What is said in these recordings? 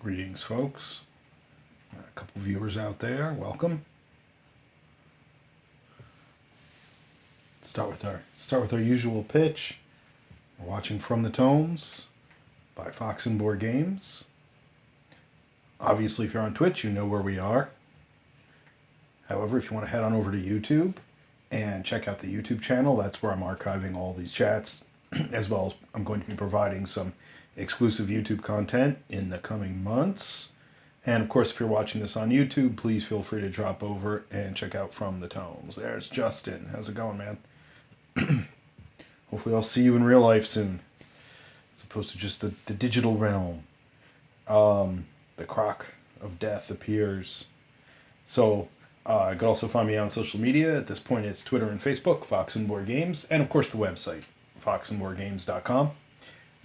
Greetings, folks. A couple viewers out there. Welcome. Start with our usual pitch. We're watching From the Tomes by Fox and Board Games. Obviously, if you're on Twitch, you know where we are. However, if you want to head on over to YouTube and check out the YouTube channel, that's where I'm archiving all these chats, as well as I'm going to be providing some exclusive YouTube content in the coming months. And of course, if you're watching this on YouTube, please feel free to drop over and check out From the Tomes. There's Justin. How's it going, man? Hopefully I'll see you in real life soon, as opposed to just the digital realm. The croc of death appears. So you can also find me on social media. At this point, it's Twitter and Facebook, Fox and Board Games, and of course the website, foxandboardgames.com.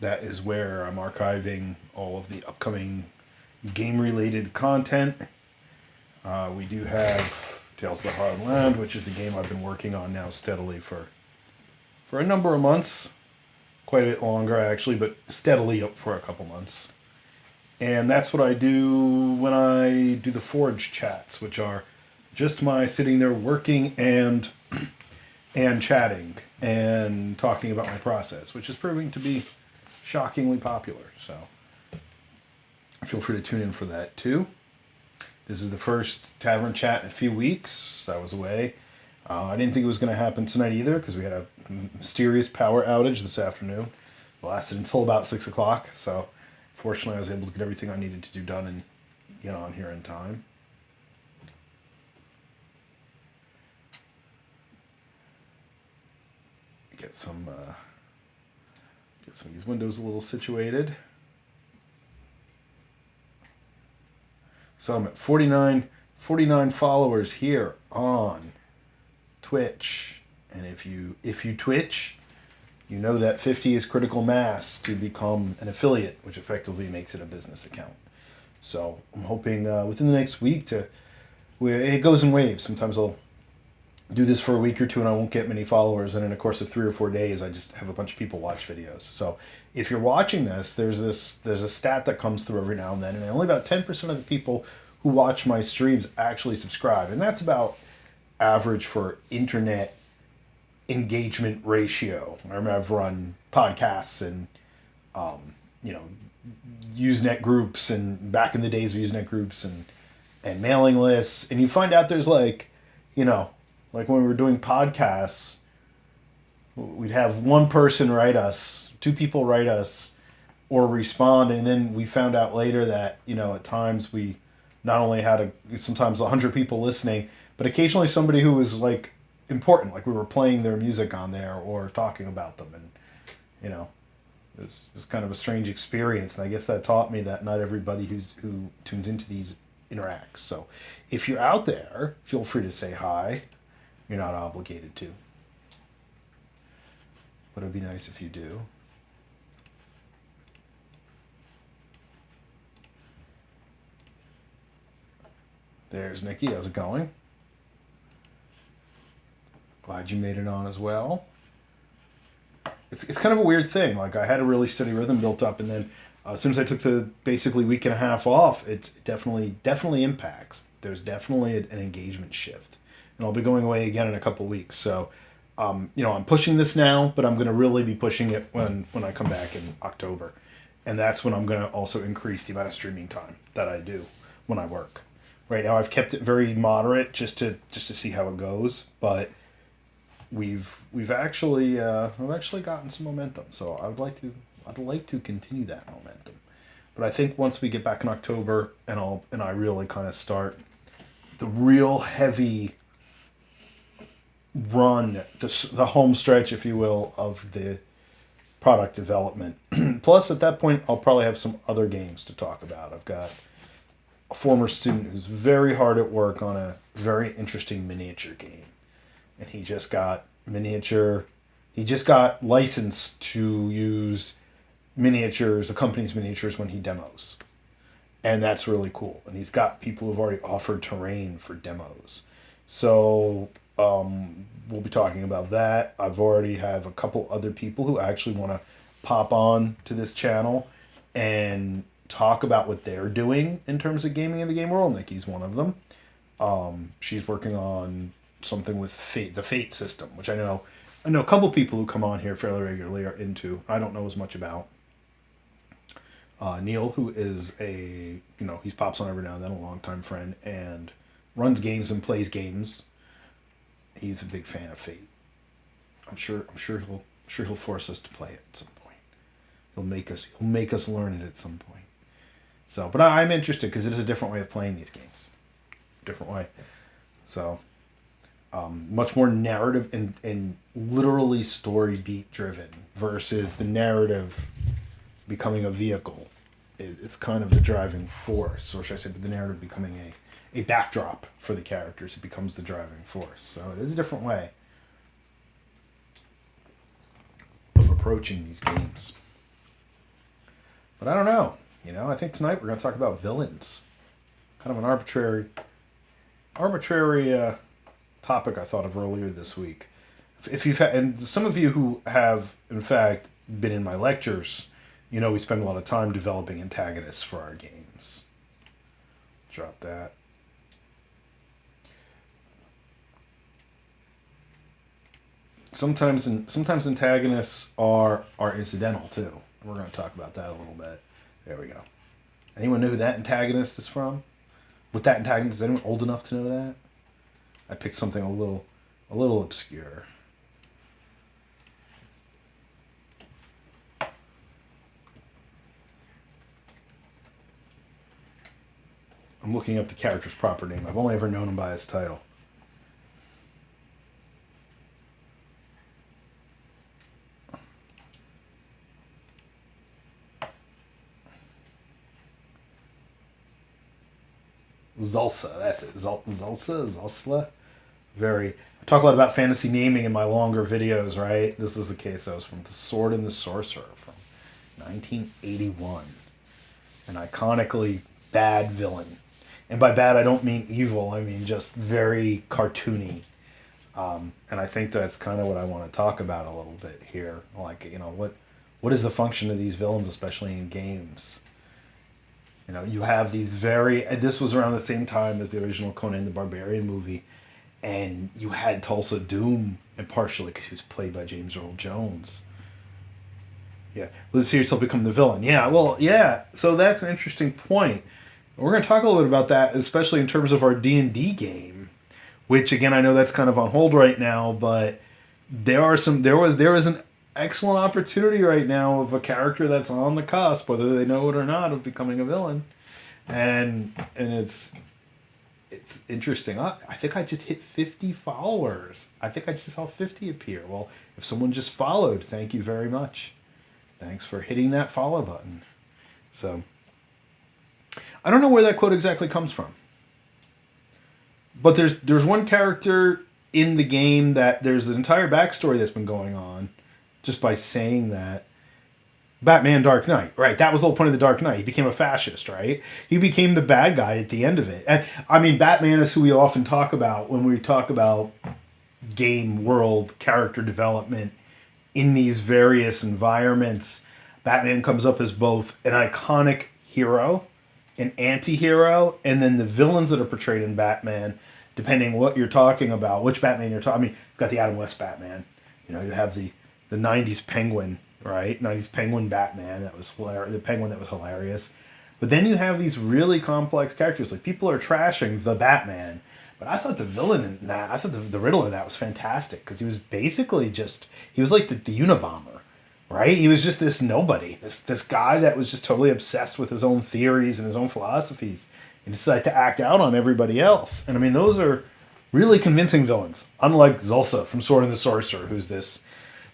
That is where I'm archiving all of the upcoming game-related content. We do have Tales of the Hard Land, which is the game I've been working on now steadily for a number of months. Quite a bit longer, actually, but steadily up for a couple months. And that's what I do when I do the Forge chats, which are just my sitting there working and chatting and talking about my process, which is proving to be shockingly popular. So feel free to tune in for that too. This is the first Tavern chat in a few weeks. I was away. I didn't think it was going to happen tonight either, because we had a mysterious power outage this afternoon. It lasted until about 6 o'clock. So fortunately, I was able to get everything I needed to do done and get on here in time. Get some of these windows a little situated. So I'm at 49 followers here on Twitch. And if you Twitch, you know that 50 is critical mass to become an affiliate, which effectively makes it a business account. So I'm hoping within the next week it goes in waves. Sometimes I'll do this for a week or two and I won't get many followers, and in a course of 3 or 4 days I just have a bunch of people watch videos. So if you're watching this, there's a stat that comes through every now and then, and only about 10% of the people who watch my streams actually subscribe, and that's about average for internet engagement ratio. I remember I've run podcasts and Usenet groups, and back in the days of Usenet groups and mailing lists, and you find out there's like when we were doing podcasts, we'd have one person write us, 2 people write us or respond, and then we found out later that, at times we not only had sometimes 100 people listening, but occasionally somebody who was like important, like we were playing their music on there or talking about them, and it was kind of a strange experience, and I guess that taught me that not everybody who tunes into these interacts. So if you're out there, feel free to say hi. You're not obligated to, but it'd be nice if you do. There's Nikki. How's it going? Glad you made it on as well. It's kind of a weird thing. Like, I had a really steady rhythm built up, and then as soon as I took the basically week and a half off, it definitely impacts. There's definitely an engagement shift. And I'll be going away again in a couple weeks. So, I'm pushing this now, but I'm going to really be pushing it when I come back in October. And that's when I'm going to also increase the amount of streaming time that I do when I work. Right now, I've kept it very moderate just to see how it goes. But we've actually gotten some momentum. So I'd like to continue that momentum. But I think once we get back in October and I really kind of start the real heavy run, the home stretch, if you will, of the product development. Plus, at that point, I'll probably have some other games to talk about. I've got a former student who's very hard at work on a very interesting miniature game, and he just got licensed to use miniatures, a company's miniatures, when he demos, and that's really cool. And he's got people who've already offered terrain for demos, so we'll be talking about that. I've already have a couple other people who actually want to pop on to this channel and talk about what they're doing in terms of gaming in the game world. Nikki's one of them. She's working on something with Fate, the Fate system, which I know a couple people who come on here fairly regularly are into. I don't know as much about. Neil, who is he pops on every now and then, a longtime friend, and runs games and plays games. He's a big fan of Fate. I'm sure he'll force us to play it at some point. He'll make us learn it at some point. So, but I'm interested because it is a different way of playing these games. Different way. So, much more narrative and literally story beat driven versus the narrative becoming a vehicle. It's kind of the driving force, or should I say the narrative becoming a backdrop for the characters. It becomes the driving force. So it is a different way of approaching these games. But I don't know. I think tonight we're going to talk about villains. Kind of an arbitrary topic I thought of earlier this week. If you've had, and some of you who have, in fact, been in my lectures, we spend a lot of time developing antagonists for our games. Drop that. Sometimes antagonists are incidental too. We're going to talk about that a little bit. There we go. Anyone know who that antagonist is from? With that antagonist, is anyone old enough to know that? I picked something a little obscure. I'm looking up the character's proper name. I've only ever known him by his title. Zulsa, that's it. Zulsla. I talk a lot about fantasy naming in my longer videos, right? This is the case. I was from The Sword and the Sorcerer from 1981. An iconically bad villain. And by bad, I don't mean evil. I mean just very cartoony. And I think that's kind of what I want to talk about a little bit here. Like, what is the function of these villains, especially in games? You have these this was around the same time as the original Conan the Barbarian movie, and you had Tulsa Doom, and partially because he was played by James Earl Jones. Yeah, let's see yourself become the villain. Yeah, well, yeah, so that's an interesting point. We're going to talk a little bit about that, especially in terms of our D&D game, which, again, I know that's kind of on hold right now, but there was an excellent opportunity right now of a character that's on the cusp, whether they know it or not, of becoming a villain. And it's interesting. I think I just hit 50 followers. I think I just saw 50 appear. Well, if someone just followed, thank you very much. Thanks for hitting that follow button. So, I don't know where that quote exactly comes from. But there's one character in the game that there's an entire backstory that's been going on just by saying that. Batman Dark Knight, right? That was the whole point of the Dark Knight. He became a fascist, right? He became the bad guy at the end of it. And I mean, Batman is who we often talk about when we talk about game world character development in these various environments. Batman comes up as both an iconic hero, an anti-hero, and then the villains that are portrayed in Batman, depending what you're talking about, which Batman you're talking. I mean, you've got the Adam West Batman. You have the 90s Penguin, right? 90s Penguin Batman, that was hilarious. The Penguin that was hilarious. But then you have these really complex characters. Like, people are trashing the Batman. But I thought the villain in that, I thought the Riddler in that was fantastic. Because he was basically he was like the Unabomber, right? He was just this nobody. This guy that was just totally obsessed with his own theories and his own philosophies. And decided to act out on everybody else. And I mean, those are really convincing villains. Unlike Zulsa from Sword and the Sorcerer, who's this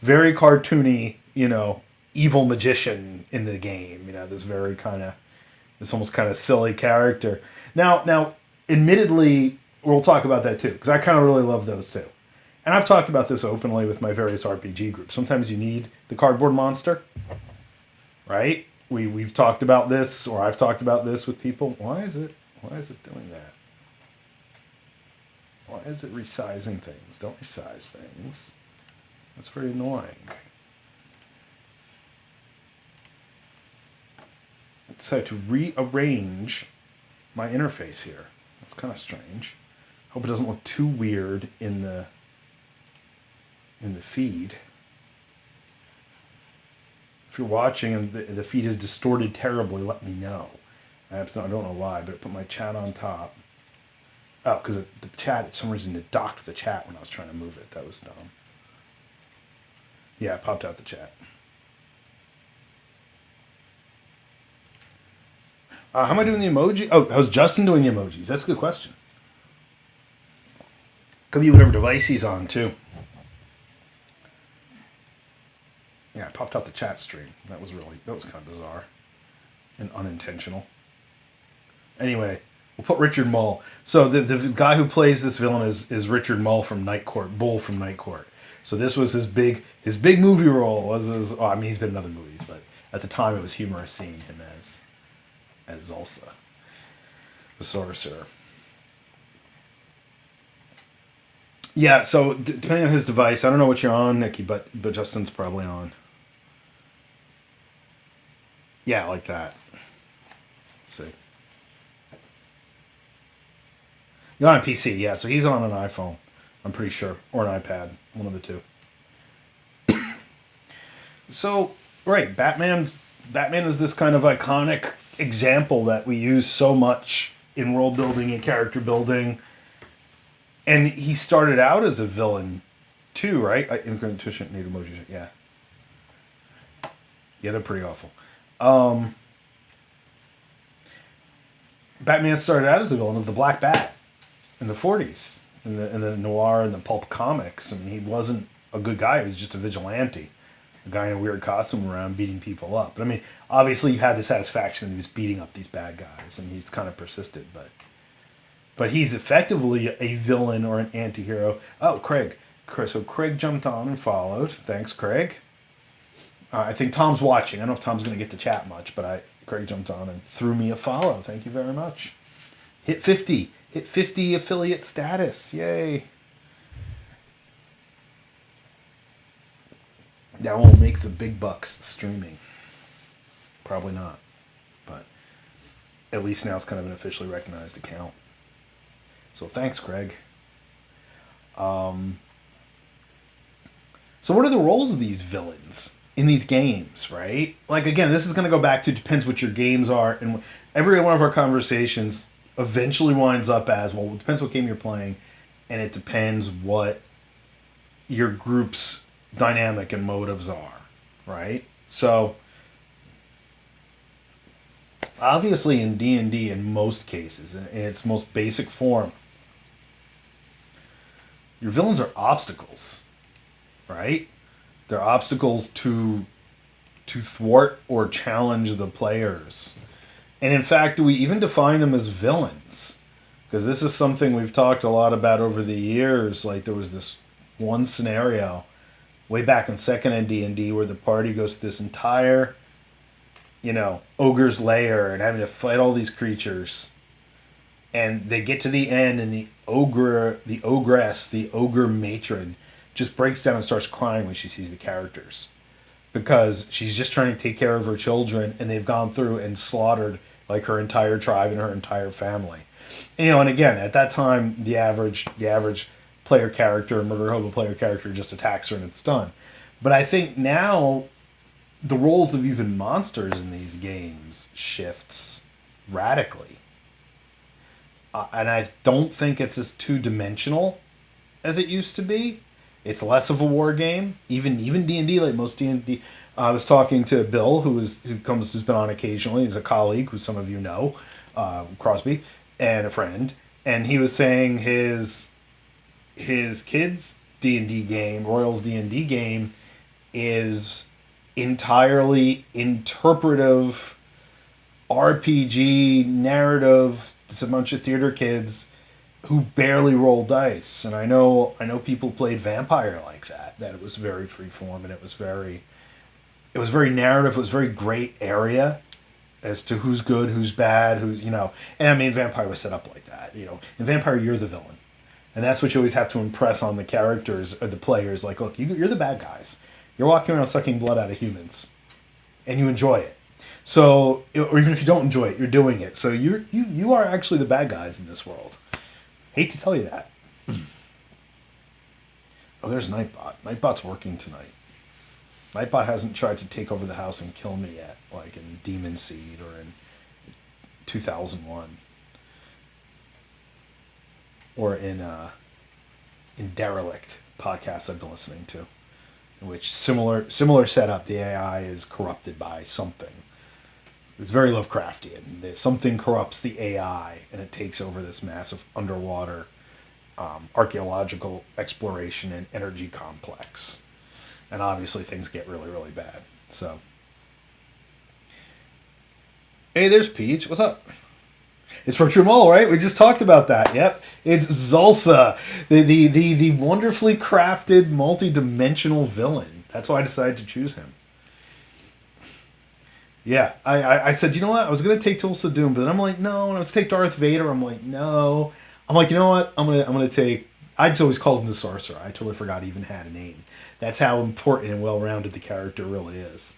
very cartoony, evil magician in the game. This very this almost kind of silly character. Now, admittedly, we'll talk about that too, because I kind of really love those too. And I've talked about this openly with my various RPG groups. Sometimes you need the cardboard monster, right? We've talked about this, or I've talked about this with people. Why is it doing that? Why is it resizing things? Don't resize things. That's very annoying. decided to rearrange my interface here. That's kind of strange. Hope it doesn't look too weird in the feed. If you're watching and the feed is distorted terribly, let me know. I don't know why, but I put my chat on top. Oh, because the chat, for some reason, it docked the chat when I was trying to move it. That was dumb. Yeah, it popped out the chat. How am I doing the emoji? Oh, how's Justin doing the emojis? That's a good question. Could be whatever device he's on, too. Yeah, it popped out the chat stream. That was kind of bizarre and unintentional. Anyway, we'll put Richard Mull. So the guy who plays this villain is Richard Mull from Night Court, Bull from Night Court. So this was his big movie role. He's been in other movies, but at the time it was humorous seeing him as Zulsa, the sorcerer. Yeah, so depending on his device, I don't know what you're on, Nikki, but Justin's probably on. Yeah, like that. Let's see. You're on a PC, yeah, so he's on an iPhone, I'm pretty sure, or an iPad, one of the two. So, right, Batman is this kind of iconic example that we use so much in world building and character building. And he started out as a villain, too, right? Immigrant Tuition need emojis, yeah. Yeah, they're pretty awful. Batman started out as a villain as the Black Bat in the 40s, in the noir and the pulp comics. I mean, he wasn't a good guy. He was just a vigilante. A guy in a weird costume around beating people up. But I mean, obviously you had the satisfaction that he was beating up these bad guys, and he's kind of persisted, but he's effectively a villain or an anti-hero. Oh, Craig. So Craig jumped on and followed. Thanks, Craig. I think Tom's watching. I don't know if Tom's going to get to chat much, but Craig jumped on and threw me a follow. Thank you very much. Hit 50. Hit 50 affiliate status. Yay. That won't make the big bucks streaming. Probably not. But at least now it's kind of an officially recognized account. So thanks, Craig. So what are the roles of these villains in these games, right? Like, again, this is going to go back to depends what your games are. And every one of our conversations eventually winds up as, well, it depends what game you're playing. And it depends what your group's dynamic and motives are, right? So obviously in D&D, in most cases, in its most basic form, your villains are obstacles, right? They're obstacles to thwart or challenge the players. And in fact, do we even define them as villains? Because this is something we've talked a lot about over the years. Like, there was this one scenario way back in second in D&D where the party goes to this entire, ogre's lair and having to fight all these creatures. And they get to the end, and the ogre matron, just breaks down and starts crying when she sees the characters. Because she's just trying to take care of her children, and they've gone through and slaughtered like her entire tribe and her entire family. And again, at that time, the average player character, murder hobo player character, just attacks her and it's done. But I think now the roles of even monsters in these games shifts radically. And I don't think it's as two-dimensional as it used to be. It's less of a war game. Even D&D, like most D&D. I was talking to Bill, who's been on occasionally. He's a colleague who some of you know, Crosby, and a friend. And he was saying his kids' D&D game, Royals D&D game, is entirely interpretive RPG narrative. It's a bunch of theater kids who barely roll dice. And I know people played Vampire like that it was very freeform, and it was very narrative. It was very gray area as to who's good, who's bad, and I mean, Vampire was set up like that, In Vampire, you're the villain. And that's what you always have to impress on the characters or the players. Like, look, you're the bad guys. You're walking around sucking blood out of humans. And you enjoy it. So, or even if you don't enjoy it, you're doing it. So you are actually the bad guys in this world. Hate to tell you that. Oh, there's Nightbot. Nightbot's working tonight. Nightbot hasn't tried to take over the house and kill me yet, like in Demon Seed or in 2001, or in Derelict podcasts I've been listening to, in which similar setup. The AI is corrupted by something. It's very Lovecraftian. Something corrupts the AI, and it takes over this massive underwater archaeological exploration and energy complex. And obviously things get really, really bad. So, hey, there's Peach. What's up? It's for Trumol, right? We just talked about that. Yep. It's Zulsa, the wonderfully crafted, multi-dimensional villain. That's why I decided to choose him. Yeah, I said, you know what? I was gonna take Tulsa Doom, but then I'm like, no. And I was take Darth Vader. I'm like, no. I'm like, you know what? I'm gonna take. I'd always called him the Sorcerer. I totally forgot he even had a name. That's how important and well-rounded the character really is.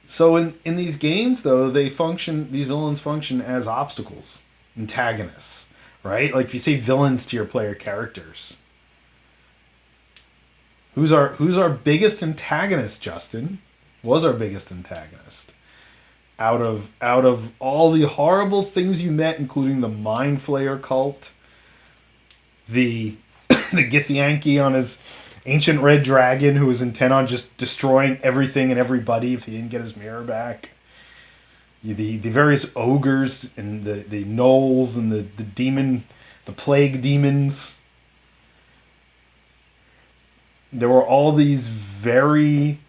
So in these games, though, these villains function as obstacles, antagonists, right? Like if you say villains to your player characters. Who's our biggest antagonist, Justin? Was our biggest antagonist. Out of all the horrible things you met, including the Mind Flayer cult, the Githyanki on his ancient red dragon who was intent on just destroying everything and everybody if he didn't get his mirror back. The various ogres and the gnolls and the plague demons. There were all these very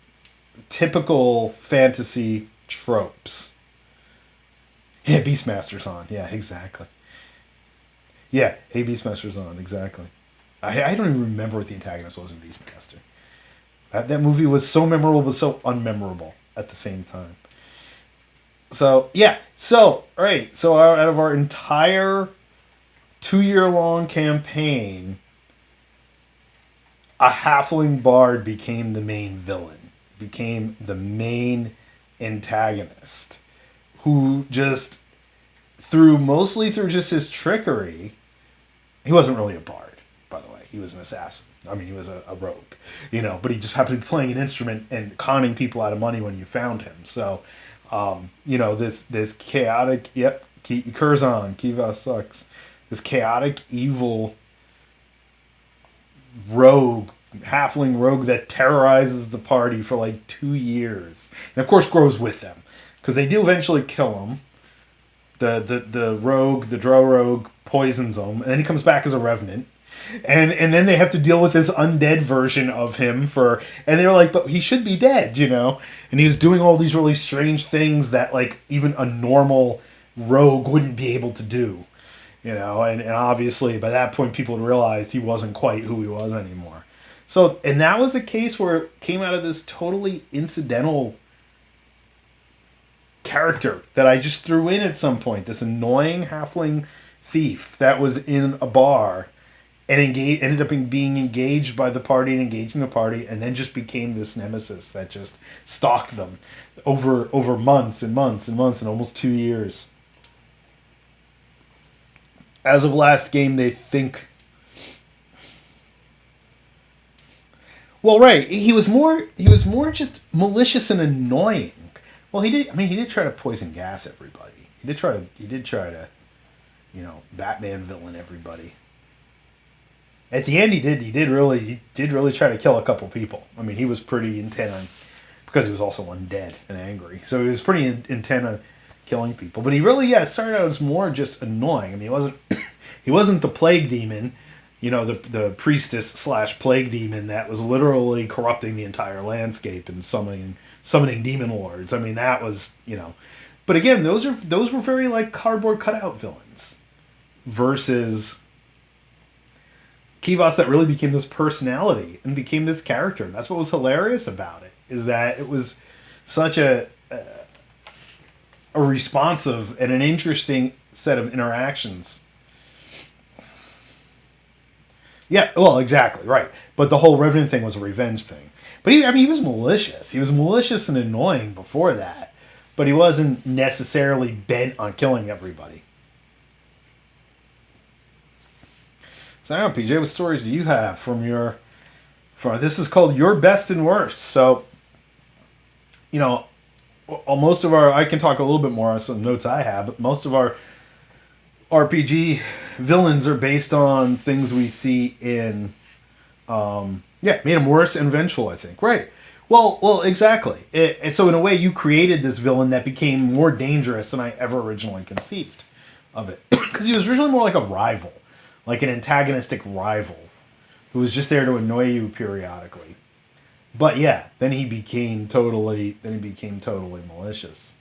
typical fantasy tropes. Yeah, Beastmaster's on. Yeah, exactly. Yeah, hey, Beastmaster's on. Exactly. I don't even remember what the antagonist was in Beastmaster. That movie was so memorable but so unmemorable at the same time. So, yeah. So, right. So, out of our entire 2-year-long campaign, a halfling bard became the main villain. Became the main antagonist. Who just, mostly through just his trickery, he wasn't really a bard. By the way, he was an assassin. I mean, he was a rogue, but he just happened to be playing an instrument and conning people out of money when you found him. So, this chaotic, Curzon, Kiva sucks. This chaotic, evil halfling rogue that terrorizes the party for like 2 years. And of course grows with them. Because they do eventually kill him. The rogue, the drow rogue, poisons him. And then he comes back as a revenant. And then they have to deal with this undead version of him and they're like, but he should be dead, And he was doing all these really strange things that like even a normal rogue wouldn't be able to do, and obviously by that point people realized he wasn't quite who he was anymore. So, and that was the case where it came out of this totally incidental character that I just threw in at some point, this annoying halfling thief that was in a bar and ended up being engaged by the party and engaging the party, and then just became this nemesis that just stalked them over months and months and months and almost 2 years. As of last game, they think. Well, right, he was more just malicious and annoying. Well, he did try to poison gas everybody. He did try to, Batman villain everybody. At the end, he did really try to kill a couple people. I mean, he was pretty intent on, because he was also undead and angry. So he was pretty intent on killing people. But he really, started out as more just annoying. I mean, he wasn't the plague demon, the priestess / plague demon that was literally corrupting the entire landscape and summoning demon lords. I mean, that was, But again, those were very like cardboard cutout villains versus Kivas that really became this personality and became this character. And that's what was hilarious about it, is that it was such a responsive and an interesting set of interactions. Yeah, well, exactly, right. But the whole Revenant thing was a revenge thing. But he was malicious. He was malicious and annoying before that, but he wasn't necessarily bent on killing everybody. So I don't know, PJ, what stories do you have from your from this is called Your Best and Worst. So, you know, most of our I can talk a little bit more on some notes I have, but most of our RPG villains are based on things we see in yeah, made him worse and vengeful, I think. Right. Well, exactly. So in a way, you created this villain that became more dangerous than I ever originally conceived of it, because he was originally more like a rival, like an antagonistic rival, who was just there to annoy you periodically. But yeah, then he became totally malicious.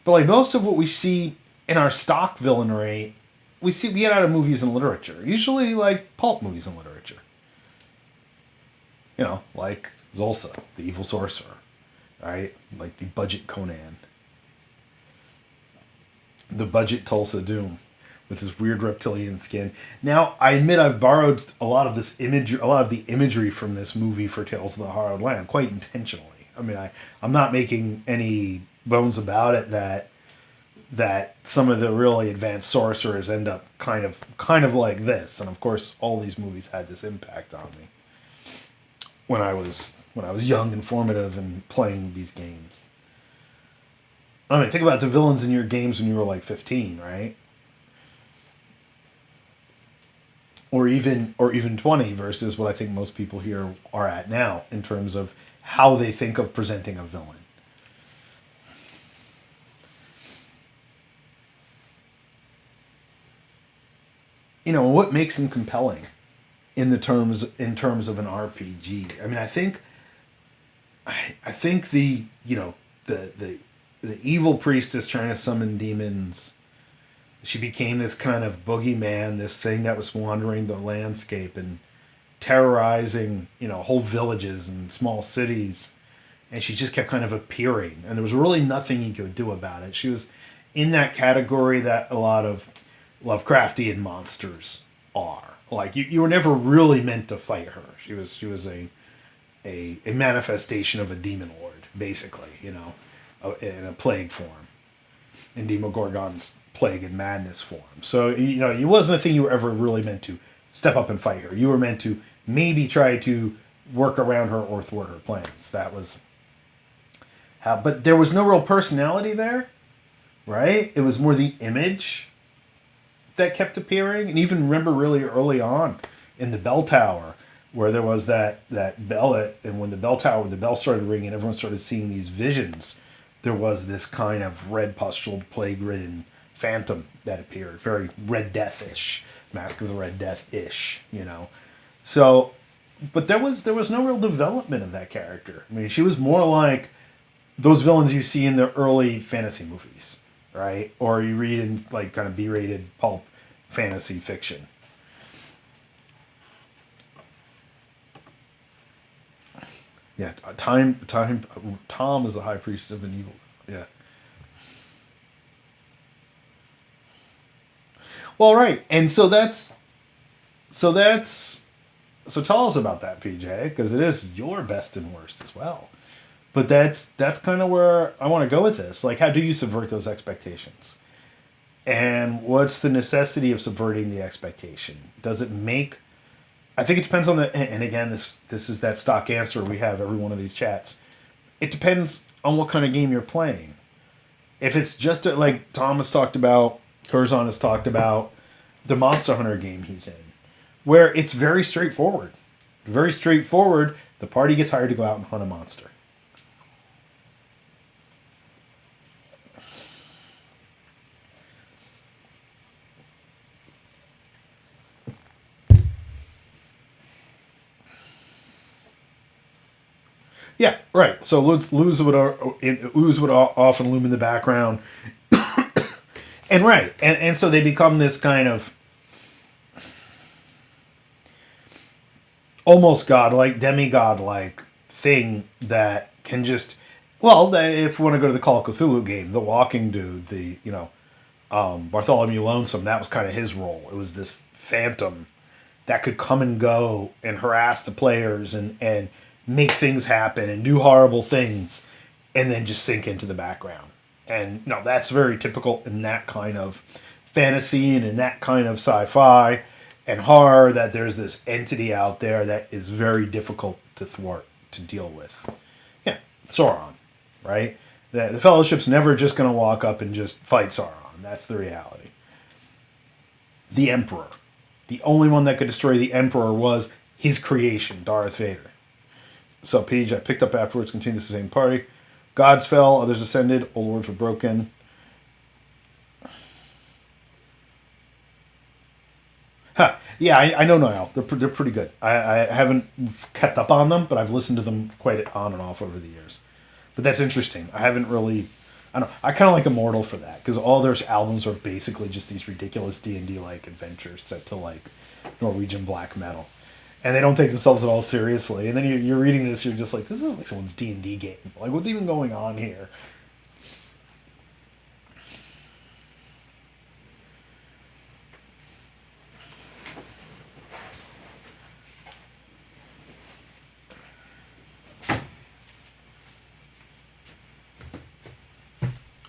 But like most of what we see in our stock villainry, we get out of movies and literature. Usually like pulp movies and literature. You know, like Zulsa, the evil sorcerer, right? Like the budget Conan, the budget Tulsa Doom, with his weird reptilian skin. Now, I admit I've borrowed a lot of the imagery from this movie for Tales of the Hard Land, quite intentionally. I mean, I'm not making any bones about it that some of the really advanced sorcerers end up kind of like this, and of course, all these movies had this impact on me when I was young and formative and playing these games. I mean, think about the villains in your games when you were like 15, right? Or even 20 versus what I think most people here are at now in terms of how they think of presenting a villain. You know, what makes them compelling in terms of an RPG? I mean, I think the evil priestess trying to summon demons. She became this kind of boogeyman, this thing that was wandering the landscape and terrorizing, whole villages and small cities. And she just kept kind of appearing. And there was really nothing you could do about it. She was in that category that a lot of Lovecraftian monsters are. Like, you were never really meant to fight her. She was a manifestation of a demon lord, basically, in a plague form. In Demogorgon's plague and madness form. So, it wasn't a thing you were ever really meant to step up and fight her. You were meant to maybe try to work around her or thwart her plans. That was how, but there was no real personality there, right? It was more the image that kept appearing. And even remember really early on in the bell tower where there was that bell, and when the bell started ringing, everyone started seeing these visions. There was this kind of red pustuled, plague-ridden phantom that appeared, very Red Death-ish, Mask of the Red Death-ish, So, but there was no real development of that character. I mean, she was more like those villains you see in the early fantasy movies, right? Or you read in like kind of B-rated pulp fantasy fiction. Yeah, Tom is the high priest of an evil. Yeah. Well, right, and so tell us about that, PJ, because it is your best and worst as well. But that's kind of where I want to go with this. Like, how do you subvert those expectations? And what's the necessity of subverting the expectation? Does it make? I think it depends on and again, this is that stock answer we have every one of these chats. It depends on what kind of game you're playing. If it's just like Thomas talked about, Curzon has talked about, the Monster Hunter game he's in, where it's very straightforward. Very straightforward. The party gets hired to go out and hunt a monster. Yeah, right. So ooze would often loom in the background, and right, and so they become this kind of almost godlike, demigod-like thing that can just, if we want to go to the Call of Cthulhu game, the walking dude, Bartholomew Lonesome, that was kind of his role. It was this phantom that could come and go and harass the players and make things happen and do horrible things and then just sink into the background. And no, that's very typical in that kind of fantasy and in that kind of sci-fi and horror, that there's this entity out there that is very difficult to thwart, to deal with. Yeah, Sauron, right? The Fellowship's never just going to walk up and just fight Sauron. That's the reality. The Emperor. The only one that could destroy the Emperor was his creation, Darth Vader. So, page I picked up afterwards, continued the same party. Gods fell, others ascended, old words were broken. Huh. Yeah, I know now. They're pretty good. I haven't kept up on them, but I've listened to them quite on and off over the years. But that's interesting. I haven't really... I don't know. I kind of like Immortal for that, because all their albums are basically just these ridiculous D&D-like adventures set to, like, Norwegian black metal. And they don't take themselves at all seriously. And then you're reading this, you're just like, this is like someone's D&D game. Like, what's even going on here?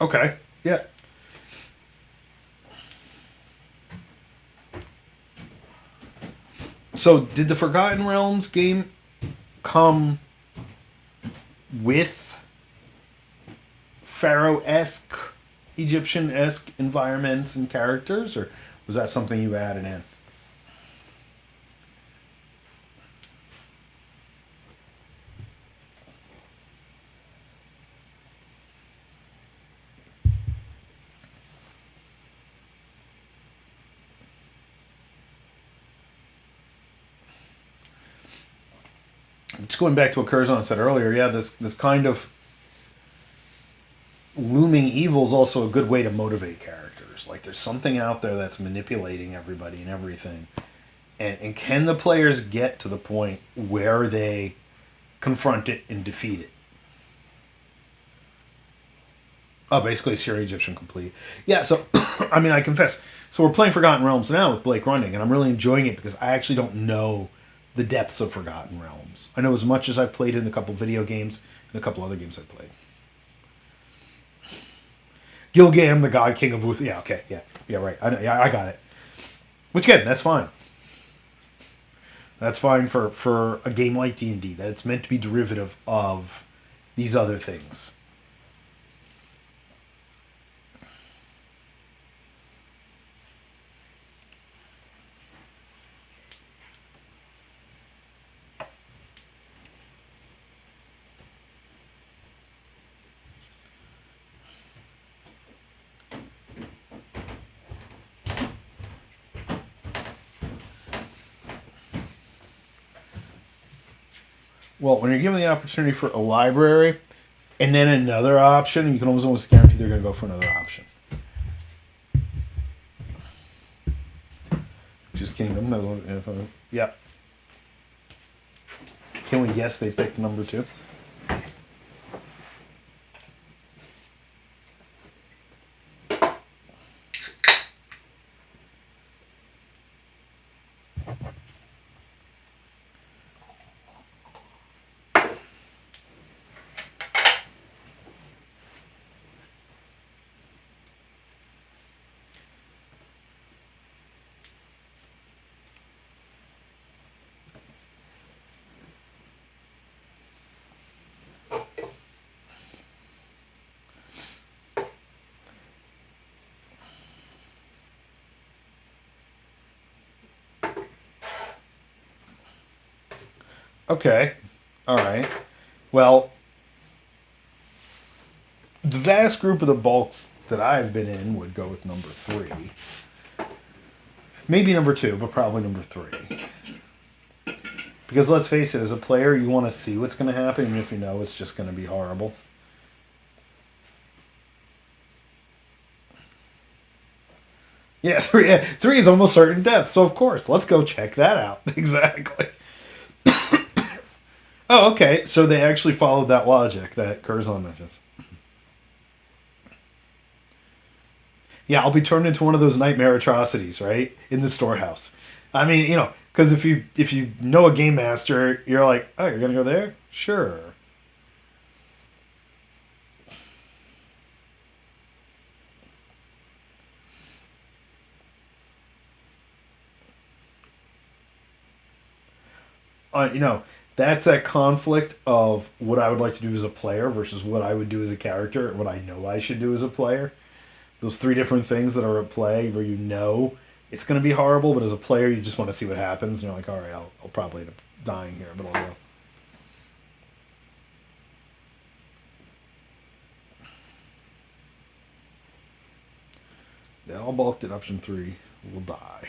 Okay, yeah. So, did the Forgotten Realms game come with Pharaoh-esque, Egyptian-esque environments and characters, or was that something you added in? Just going back to what Curzon said earlier, yeah, this kind of looming evil is also a good way to motivate characters. Like, there's something out there that's manipulating everybody and everything. And can the players get to the point where they confront it and defeat it? Oh, basically Syrian Egyptian complete. Yeah, so, I mean, I confess. So we're playing Forgotten Realms now with Blake running, and I'm really enjoying it because I actually don't know the depths of Forgotten Realms. I know as much as I've played in a couple video games and a couple other games I've played. Gilgam, the God King of Uth. Yeah, okay, yeah, right. I got it. Which, again, that's fine. That's fine for a game like D&D, that it's meant to be derivative of these other things. Well, when you're given the opportunity for a library and then another option, you can almost guarantee they're going to go for another option. Just Kingdom. Yeah. Can we guess they picked number 2? Okay. All right. Well, the vast group of the bulks that I've been in would go with number 3. Maybe number 2, but probably number 3. Because let's face it, as a player, you want to see what's going to happen, even if you know it's just going to be horrible. Yeah, 3 is almost certain death, so of course, let's go check that out. Exactly. Oh, okay, so they actually followed that logic that Curzon mentions. Yeah, I'll be turned into one of those nightmare atrocities, right? In the storehouse. I mean, Because if you know a game master, you're like, oh, you're gonna go there? Sure. You know, that's that conflict of what I would like to do as a player versus what I would do as a character, and what I know I should do as a player. Those three different things that are at play, where you know it's going to be horrible, but as a player, you just want to see what happens, and you're like, all right, I'll probably end up dying here, but I'll go. Yeah, all bulked at option three will die.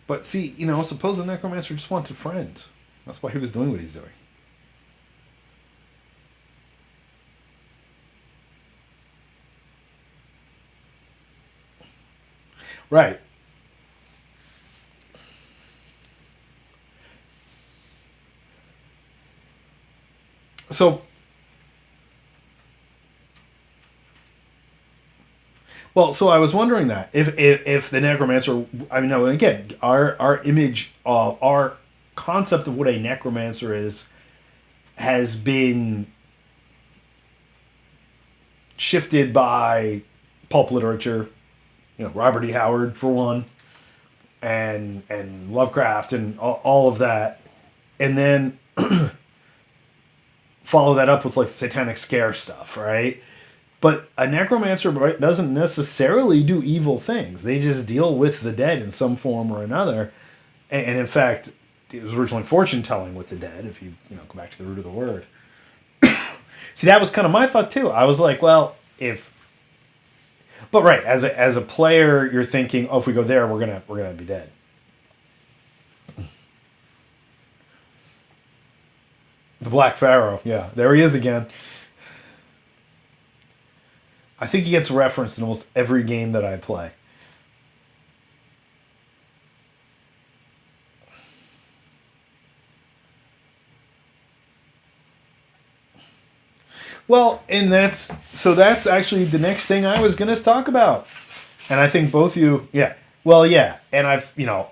But see, suppose the necromancer just wanted friends. That's why he was doing what he's doing. Right. So, well, so I was wondering that if the necromancer, I mean, no, again, our image, our concept of what a necromancer is, has been shifted by pulp literature. Robert E. Howard for one, and Lovecraft and all of that, and then follow that up with like the satanic scare stuff, right? But a necromancer, right, doesn't necessarily do evil things. They just deal with the dead in some form or another. And in fact, it was originally fortune telling with the dead. If you go back to the root of the word. See, that was kind of my thought too. I was like, well, but right, as a player, you're thinking, oh, if we go there, we're gonna be dead. The Black Pharaoh, yeah, there he is again. I think he gets referenced in almost every game that I play. Well, and that's actually the next thing I was going to talk about. And I think both you, yeah. Well, yeah, and and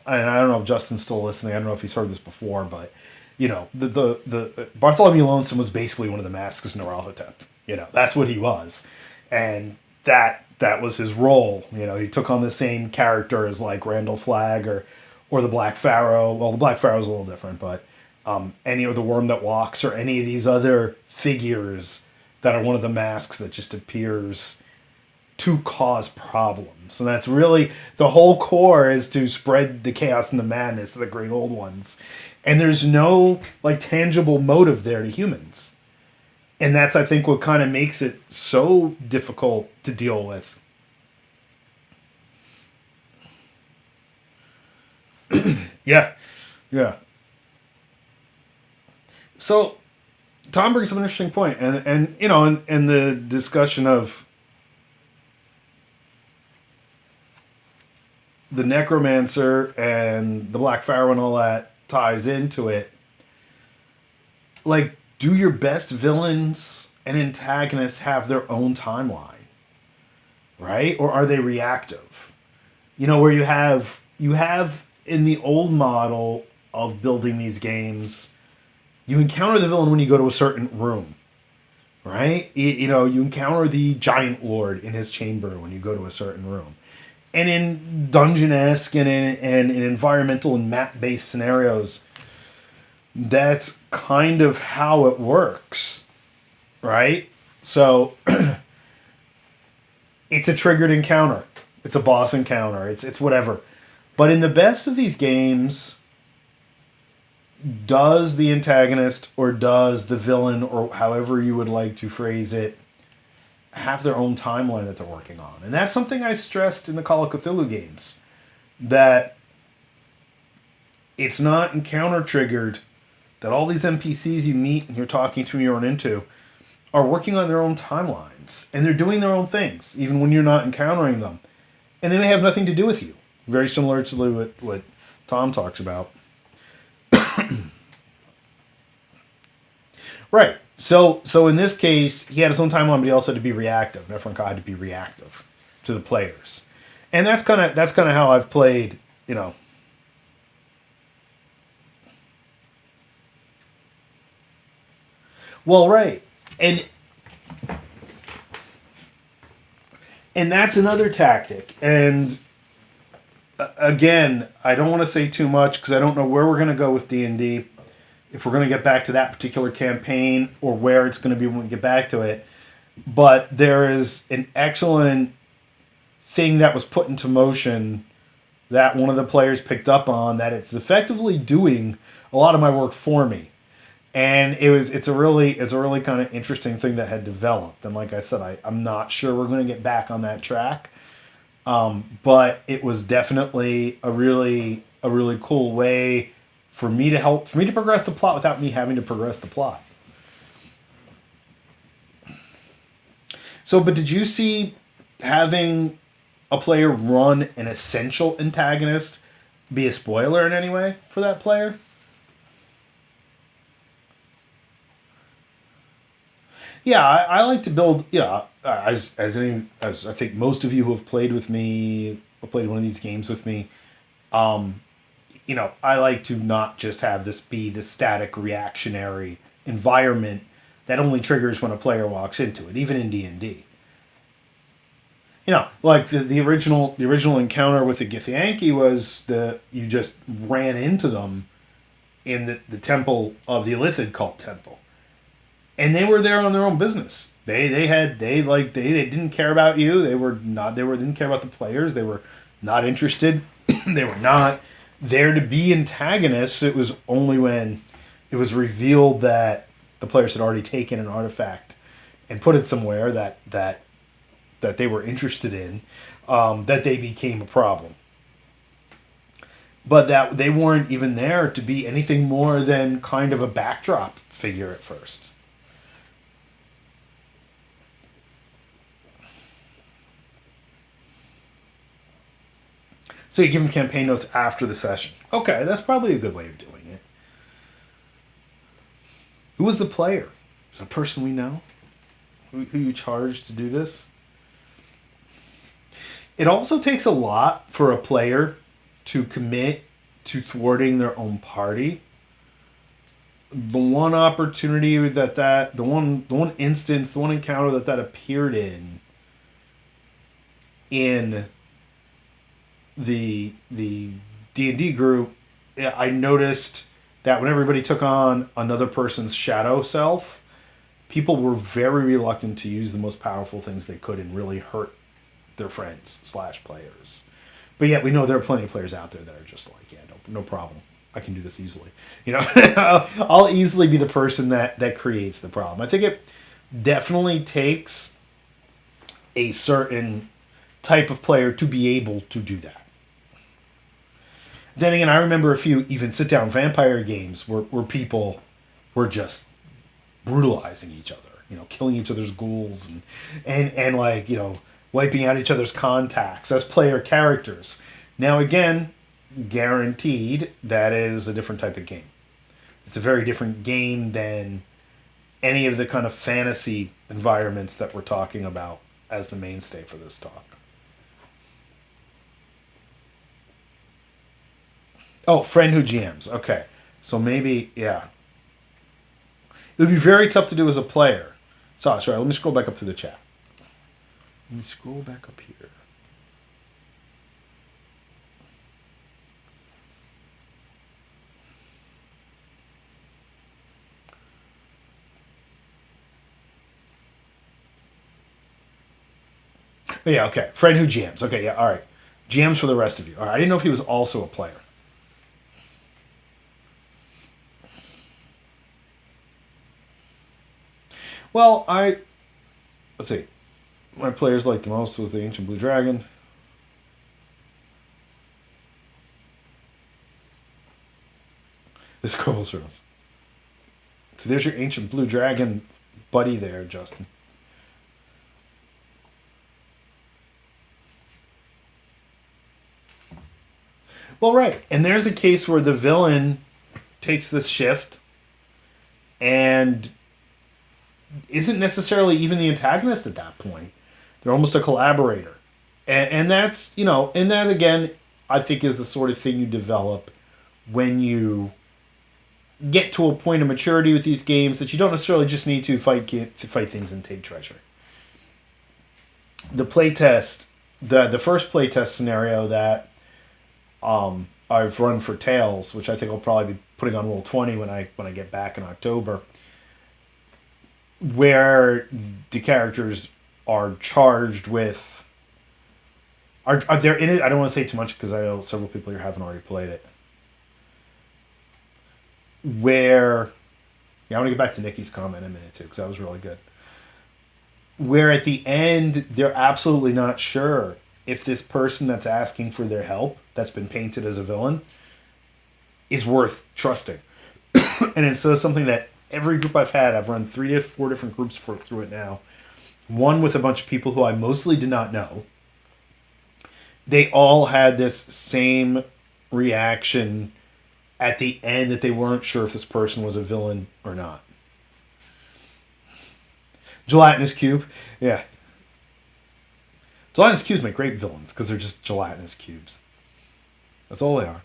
I don't know if Justin's still listening. I don't know if he's heard this before, but the Bartholomew Lonesome was basically one of the masks of Neralhotep. That's what he was, and that was his role. He took on the same character as like Randall Flagg or the Black Pharaoh. Well, the Black Pharaoh's a little different, but any of the Worm That Walks or any of these other figures that are one of the masks that just appears to cause problems. And that's really the whole core, is to spread the chaos and the madness of the great old ones. And there's no like tangible motive there to humans. And that's, I think, what kind of makes it so difficult to deal with. Yeah. Yeah. So Tom brings up an interesting point, and the discussion of the necromancer and the Black Pharaoh and all that ties into it. Like, do your best villains and antagonists have their own timeline, right? Or are they reactive? Where you have in the old model of building these games, you encounter the villain when you go to a certain room, right? You encounter the giant lord in his chamber when you go to a certain room. And in dungeon-esque and in environmental and map-based scenarios, that's kind of how it works, right? So it's a triggered encounter. It's a boss encounter. It's whatever. But in the best of these games, does the antagonist or does the villain, or however you would like to phrase it, have their own timeline that they're working on? And that's something I stressed in the Call of Cthulhu games, that it's not encounter triggered, that all these NPCs you meet and you're talking to and you run into are working on their own timelines, and they're doing their own things even when you're not encountering them, and then they have nothing to do with you. Very similar to what Tom talks about. Right. So in this case, he had his own timeline, but he also had to be reactive. Neferenka had to be reactive to the players, and that's kind of how I've played. You know. Well, right, and that's another tactic. And again, I don't want to say too much because I don't know where we're going to go with D&D. If we're going to get back to that particular campaign or where it's going to be when we get back to it. But there is an excellent thing that was put into motion that one of the players picked up on, that it's effectively doing a lot of my work for me. And it's a really kind of interesting thing that had developed. And like I said, I'm not sure we're going to get back on that track. But it was definitely a really cool way for me to progress the plot without me having to progress the plot. So, but did you see having a player run an essential antagonist be a spoiler in any way for that player? Yeah, I like to build. Yeah, as I think most of you who have played with me, or played one of these games with me, I like to not just have this be the static reactionary environment that only triggers when a player walks into it, even in D&D. Like the original encounter with the Githyanki was you just ran into them in the temple of the Illithid cult temple. And they were there on their own business. They didn't care about you. They didn't care about the players. They were not interested. They were not there to be antagonists. It was only when it was revealed that the players had already taken an artifact and put it somewhere that they were interested in, that they became a problem. But that they weren't even there to be anything more than kind of a backdrop figure at first. So you give them campaign notes after the session. Okay, that's probably a good way of doing it. Who was the player? Is it a person we know? Who you charged to do this? It also takes a lot for a player to commit to thwarting their own party. The one opportunity the one instance, the one encounter that appeared in the D&D group, I noticed that when everybody took on another person's shadow self, people were very reluctant to use the most powerful things they could and really hurt their friends / players. But yet we know there are plenty of players out there that are just like, yeah, no problem. I can do this easily. I'll easily be the person that creates the problem. I think it definitely takes a certain type of player to be able to do that. Then again, I remember a few even sit-down vampire games where people were just brutalizing each other, killing each other's ghouls and like, wiping out each other's contacts as player characters. Now again, guaranteed that is a different type of game. It's a very different game than any of the kind of fantasy environments that we're talking about as the mainstay for this talk. Oh, friend who GMs. Okay. So maybe, yeah. It would be very tough to do as a player. Sorry, let me scroll back up through the chat. Let me scroll back up here. Yeah, okay. Friend who GMs. Okay, yeah, all right. GMs for the rest of you. All right, I didn't know if he was also a player. Well, let's see. My players liked the most was the Ancient Blue Dragon. This Kobold Servants. So there's your Ancient Blue Dragon buddy there, Justin. Well, right. And there's a case where the villain takes this shift and isn't necessarily even the antagonist at that point. They're almost a collaborator. And that's, and that again, I think is the sort of thing you develop when you get to a point of maturity with these games, that you don't necessarily just need to fight things and take treasure. The playtest, the first playtest scenario that I've run for Tales, which I think I'll probably be putting on Roll20 when I get back in October, where the characters are charged with are they're in it. I don't want to say too much because I know several people here haven't already played it. Where, yeah, I want to get back to Nikki's comment in a minute too, because that was really good. Where at the end they're absolutely not sure if this person that's asking for their help, that's been painted as a villain, is worth trusting. And it's something that every group I've run 3 to 4 different groups through it now. One with a bunch of people who I mostly did not know. They all had this same reaction at the end, that they weren't sure if this person was a villain or not. Gelatinous cube, yeah. Gelatinous cubes make great villains because they're just gelatinous cubes. That's all they are.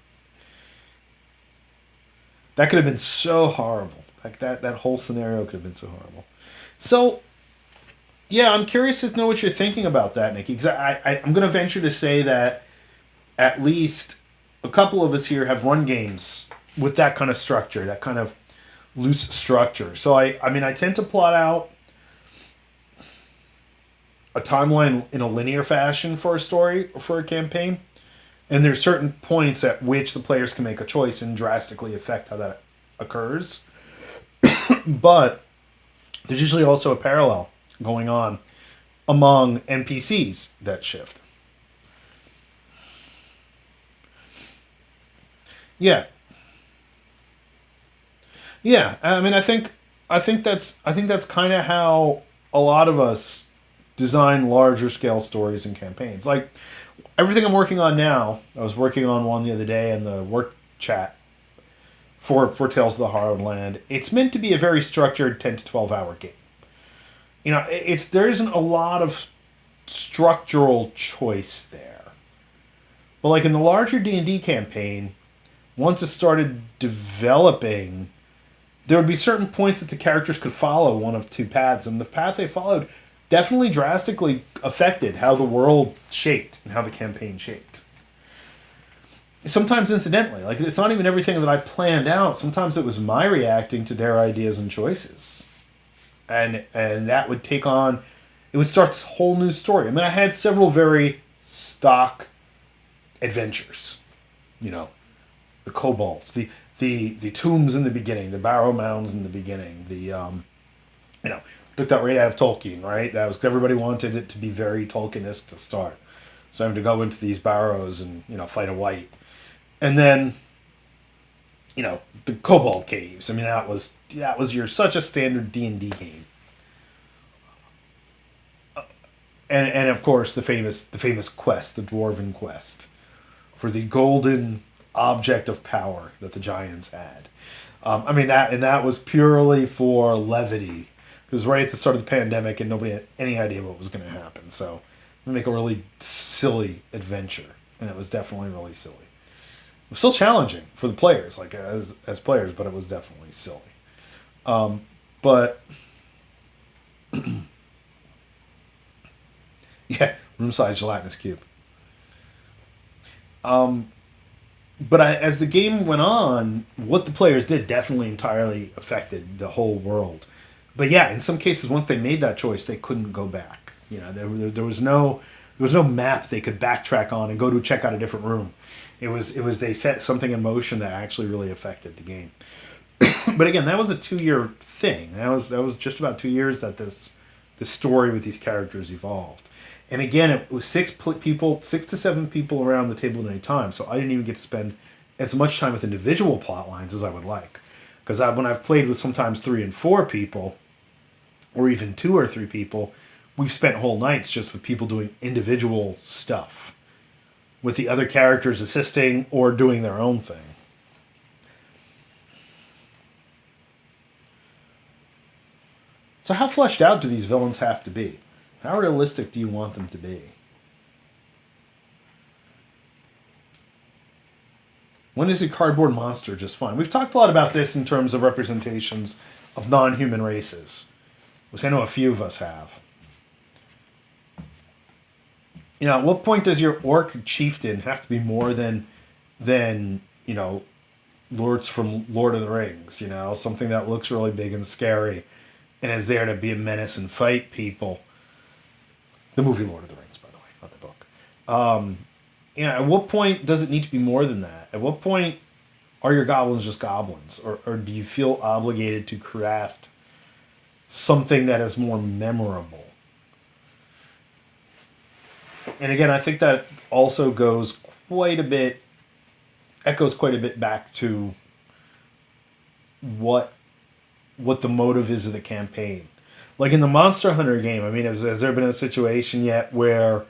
That could have been so horrible. Like that whole scenario could have been so horrible. So, yeah, I'm curious to know what you're thinking about that, Nikki. Because I'm going to venture to say that at least a couple of us here have run games with that kind of structure, that kind of loose structure. So I tend to plot out a timeline in a linear fashion for a story or for a campaign. And there's certain points at which the players can make a choice and drastically affect how that occurs. But there's usually also a parallel going on among NPCs that shift. Yeah. Yeah, I think that's kind of how a lot of us design larger scale stories and campaigns. Like everything I'm working on now, I was working on one the other day in the work chat for Tales of the Harrowed Land. It's meant to be a very structured 10 to 12 hour game. There isn't a lot of structural choice there. But like in the larger D&D campaign, once it started developing, there would be certain points that the characters could follow one of two paths, and the path they followed definitely drastically affected how the world shaped and how the campaign shaped. Sometimes incidentally, like it's not even everything that I planned out. Sometimes it was my reacting to their ideas and choices. And that would it would start this whole new story. I had several very stock adventures. The kobolds, the tombs in the beginning, the barrow mounds in the beginning, looked out right out of Tolkien, right? That was, everybody wanted it to be very Tolkienist to start. So having to go into these barrows and, fight a wight. And then, the kobold caves. That was such a standard D&D game. And of course the famous quest, the dwarven quest, for the golden object of power that the giants had. That was purely for levity. It was right at the start of the pandemic and nobody had any idea what was going to happen. So make a really silly adventure, and it was definitely really silly. It was still challenging for the players, like as players, but it was definitely silly. But yeah, room size gelatinous cube. But as the game went on, what the players did definitely entirely affected the whole world. But yeah, in some cases, once they made that choice, they couldn't go back. There was no map they could backtrack on and go to check out a different room. It was they set something in motion that actually really affected the game. But again, that was a 2-year thing. That was just about 2 years that this story with these characters evolved. And again, it was 6 to 7 people around the table at any time. So I didn't even get to spend as much time with individual plot lines as I would like. Because when I've played with sometimes 3 and 4 people, or even 2 or 3 people, we've spent whole nights just with people doing individual stuff, with the other characters assisting or doing their own thing. So how fleshed out do these villains have to be? How realistic do you want them to be? When is a cardboard monster just fine? We've talked a lot about this in terms of representations of non-human races, which I know a few of us have. You know, at what point does your orc chieftain have to be more than lords from Lord of the Rings? You know, something that looks really big and scary, and is there to be a menace and fight people. The movie Lord of the Rings, by the way, not the book. At what point does it need to be more than that? At what point are your goblins just goblins? Or do you feel obligated to craft something that is more memorable? And again, I think that also echoes quite a bit back to what the motive is of the campaign. Like in the Monster Hunter game, I mean, has there been a situation yet where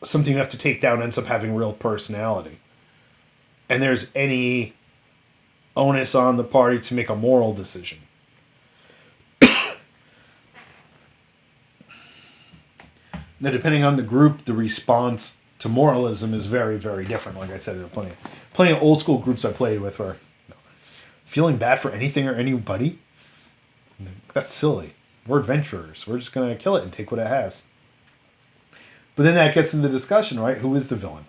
something you have to take down ends up having real personality? And there's any onus on the party to make a moral decision? Now, depending on the group, the response to moralism is very, very different. Like I said, there are plenty of old school groups I played with where feeling bad for anything or anybody, that's silly. We're adventurers. We're just going to kill it and take what it has. But then that gets into the discussion, right? Who is the villain?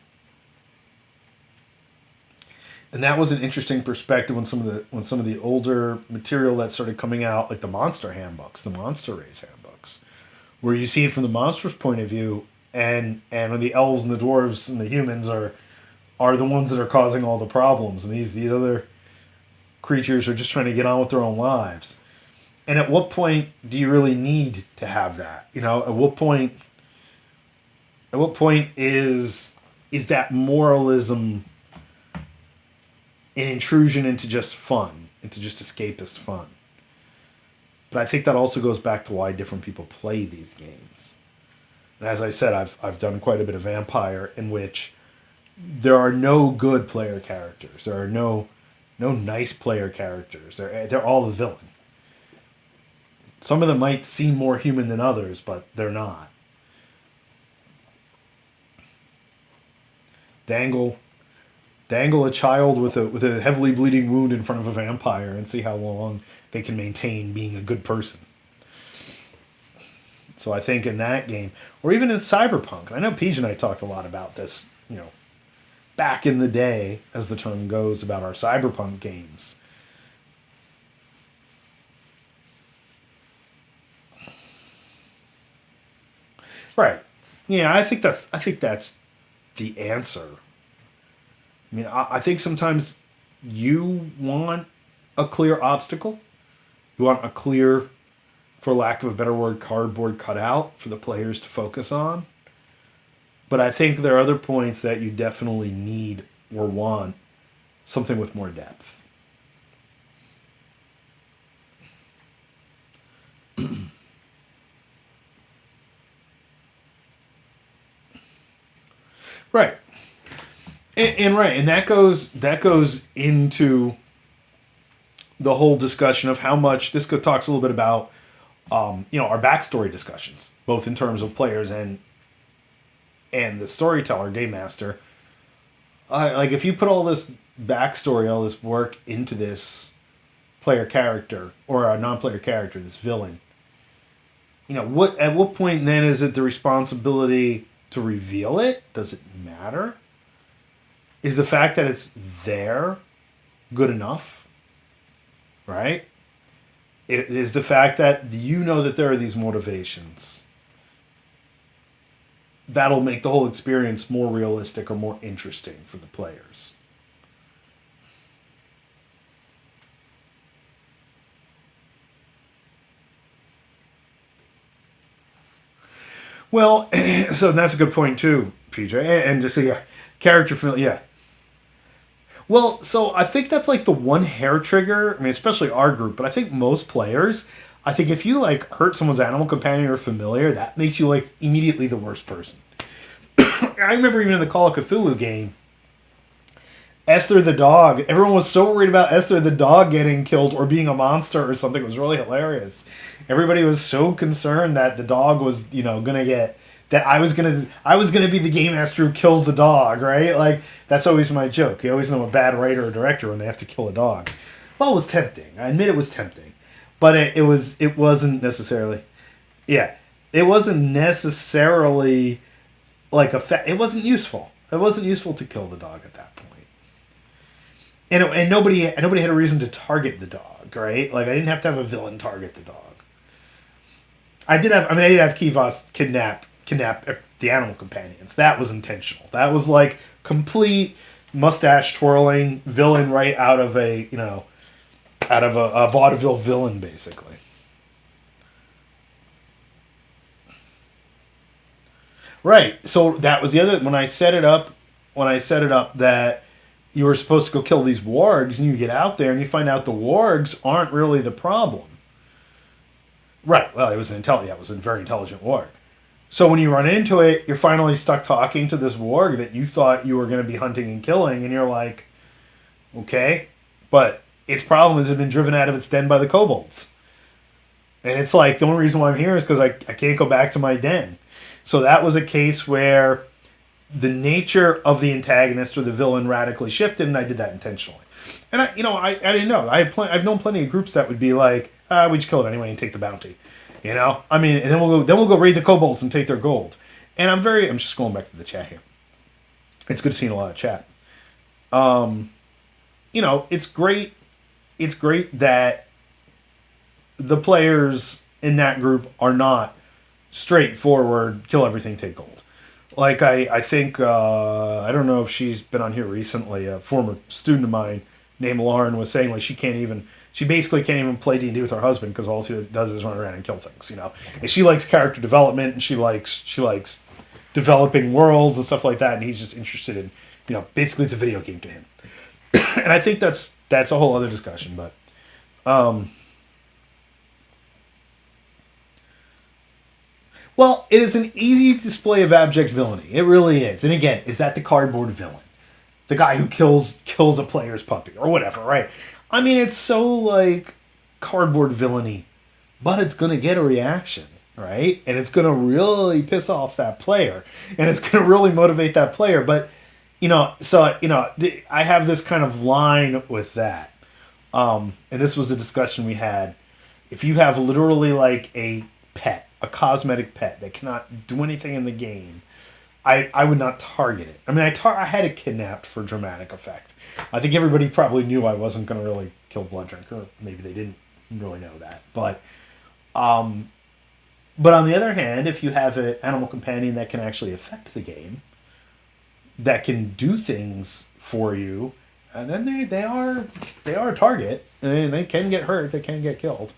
And that was an interesting perspective when some of the older material that started coming out, like the monster handbooks, the monster race handbooks, where you see it from the monster's point of view, and when the elves and the dwarves and the humans are the ones that are causing all the problems, and these other creatures are just trying to get on with their own lives. And at what point do you really need to have that? You know, at what point is that moralism an intrusion into just fun, into just escapist fun? But I think that also goes back to why different people play these games. And as I said, I've done quite a bit of Vampire, in which there are no good player characters. There are no nice player characters. They're all the villain. Some of them might seem more human than others, but they're not. Dangle a child with a heavily bleeding wound in front of a vampire and see how long they can maintain being a good person. So I think in that game, or even in Cyberpunk, I know Peach and I talked a lot about this, back in the day, as the term goes, about our Cyberpunk games. Right. Yeah, I think that's the answer. I mean, I think sometimes you want a clear obstacle. You want a clear, for lack of a better word, cardboard cutout for the players to focus on. But I think there are other points that you definitely need or want something with more depth. Right. And that goes into the whole discussion of how much this talks a little bit about our backstory discussions, both in terms of players and the storyteller, game master. Like if you put all this backstory, all this work into this player character or a non-player character, this villain, at what point then is it the responsibility to reveal it? Does it matter? Is the fact that it's there good enough? Right? It is the fact that that there are these motivations. That'll make the whole experience more realistic or more interesting for the players. Well, so that's a good point too, PJ. And just character film, yeah. Well, so I think that's like the one hair trigger. I mean, especially our group, but I think most players, I think if you hurt someone's animal companion or familiar, that makes you immediately the worst person. I remember even in the Call of Cthulhu game, Esther the dog. Everyone was so worried about Esther the dog getting killed or being a monster or something. It was really hilarious. Everybody was so concerned that the dog was, gonna get that I was gonna be the game master who kills the dog, right? Like that's always my joke. You always know a bad writer or director when they have to kill a dog. Well, it was tempting. I admit it was tempting, but it wasn't necessarily. Yeah, it wasn't necessarily like it wasn't useful. It wasn't useful to kill the dog at that point. And nobody had a reason to target the dog, right? Like I didn't have to have a villain target the dog. I did have Kivas kidnap the animal companions. That was intentional. That was like complete mustache twirling villain right out of a vaudeville villain, basically. Right. So that was the other when I set it up that you were supposed to go kill these wargs, and you get out there and you find out the wargs aren't really the problem. Right. Well, it was it was a very intelligent warg. So when you run into it, you're finally stuck talking to this warg that you thought you were going to be hunting and killing, and you're like, okay, but its problem is it's been driven out of its den by the kobolds. And it's like, the only reason why I'm here is because I can't go back to my den. So that was a case where the nature of the antagonist or the villain radically shifted, and I did that intentionally. And I didn't know. I've known plenty of groups that would be like, we just kill it anyway and take the bounty. And then we'll go raid the kobolds and take their gold. And I'm just going back to the chat here. It's good seeing a lot of chat. It's great. It's great that the players in that group are not straightforward, kill everything, take gold. Like I think I don't know if she's been on here recently. A former student of mine named Lauren was saying like she basically can't even play D&D with her husband because all she does is run around and kill things, And she likes character development and she likes developing worlds and stuff like that, and he's just interested in, basically it's a video game to him. And I think that's a whole other discussion, but well, it is an easy display of abject villainy. It really is. And again, is that the cardboard villain? The guy who kills a player's puppy or whatever, right? I mean, it's so like cardboard villainy, but it's going to get a reaction, right? And it's going to really piss off that player, and it's going to really motivate that player. But, I have this kind of line with that. And this was a discussion we had. If you have literally like a pet, a cosmetic pet that cannot do anything in the game, I would not target it. I mean, I had it kidnapped for dramatic effect. I think everybody probably knew I wasn't going to really kill Blood Drinker. Maybe they didn't really know that. But on the other hand, if you have an animal companion that can actually affect the game, that can do things for you, and then they are a target. And they can get hurt. They can get killed.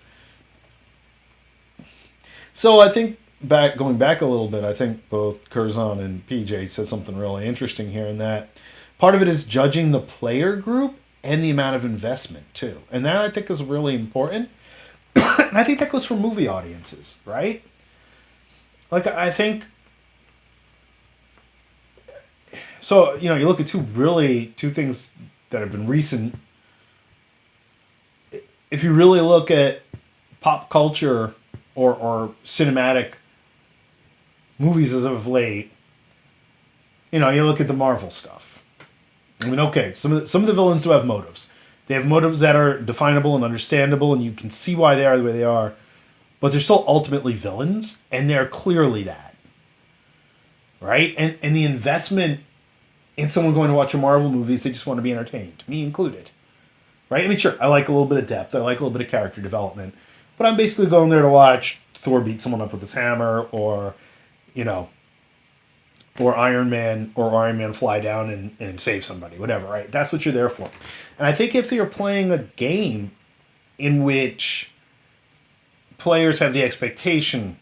So I think going back a little bit, I think both Curzon and PJ said something really interesting here, in that part of it is judging the player group and the amount of investment too. And that I think is really important. And I think that goes for movie audiences, right? Like I think so, you look at two things that have been recent. If you really look at pop culture or cinematic movies as of late, you look at the Marvel stuff. I mean, okay, some of the villains do have motives. They have motives that are definable and understandable, and you can see why they are the way they are. But they're still ultimately villains, and they're clearly that. Right? And the investment in someone going to watch a Marvel movie is they just want to be entertained, me included. Right? I mean, sure, I like a little bit of depth. I like a little bit of character development. But I'm basically going there to watch Thor beat someone up with his hammer, or Iron Man fly down and save somebody, whatever, right? That's what you're there for. And I think if you're playing a game in which players have the expectation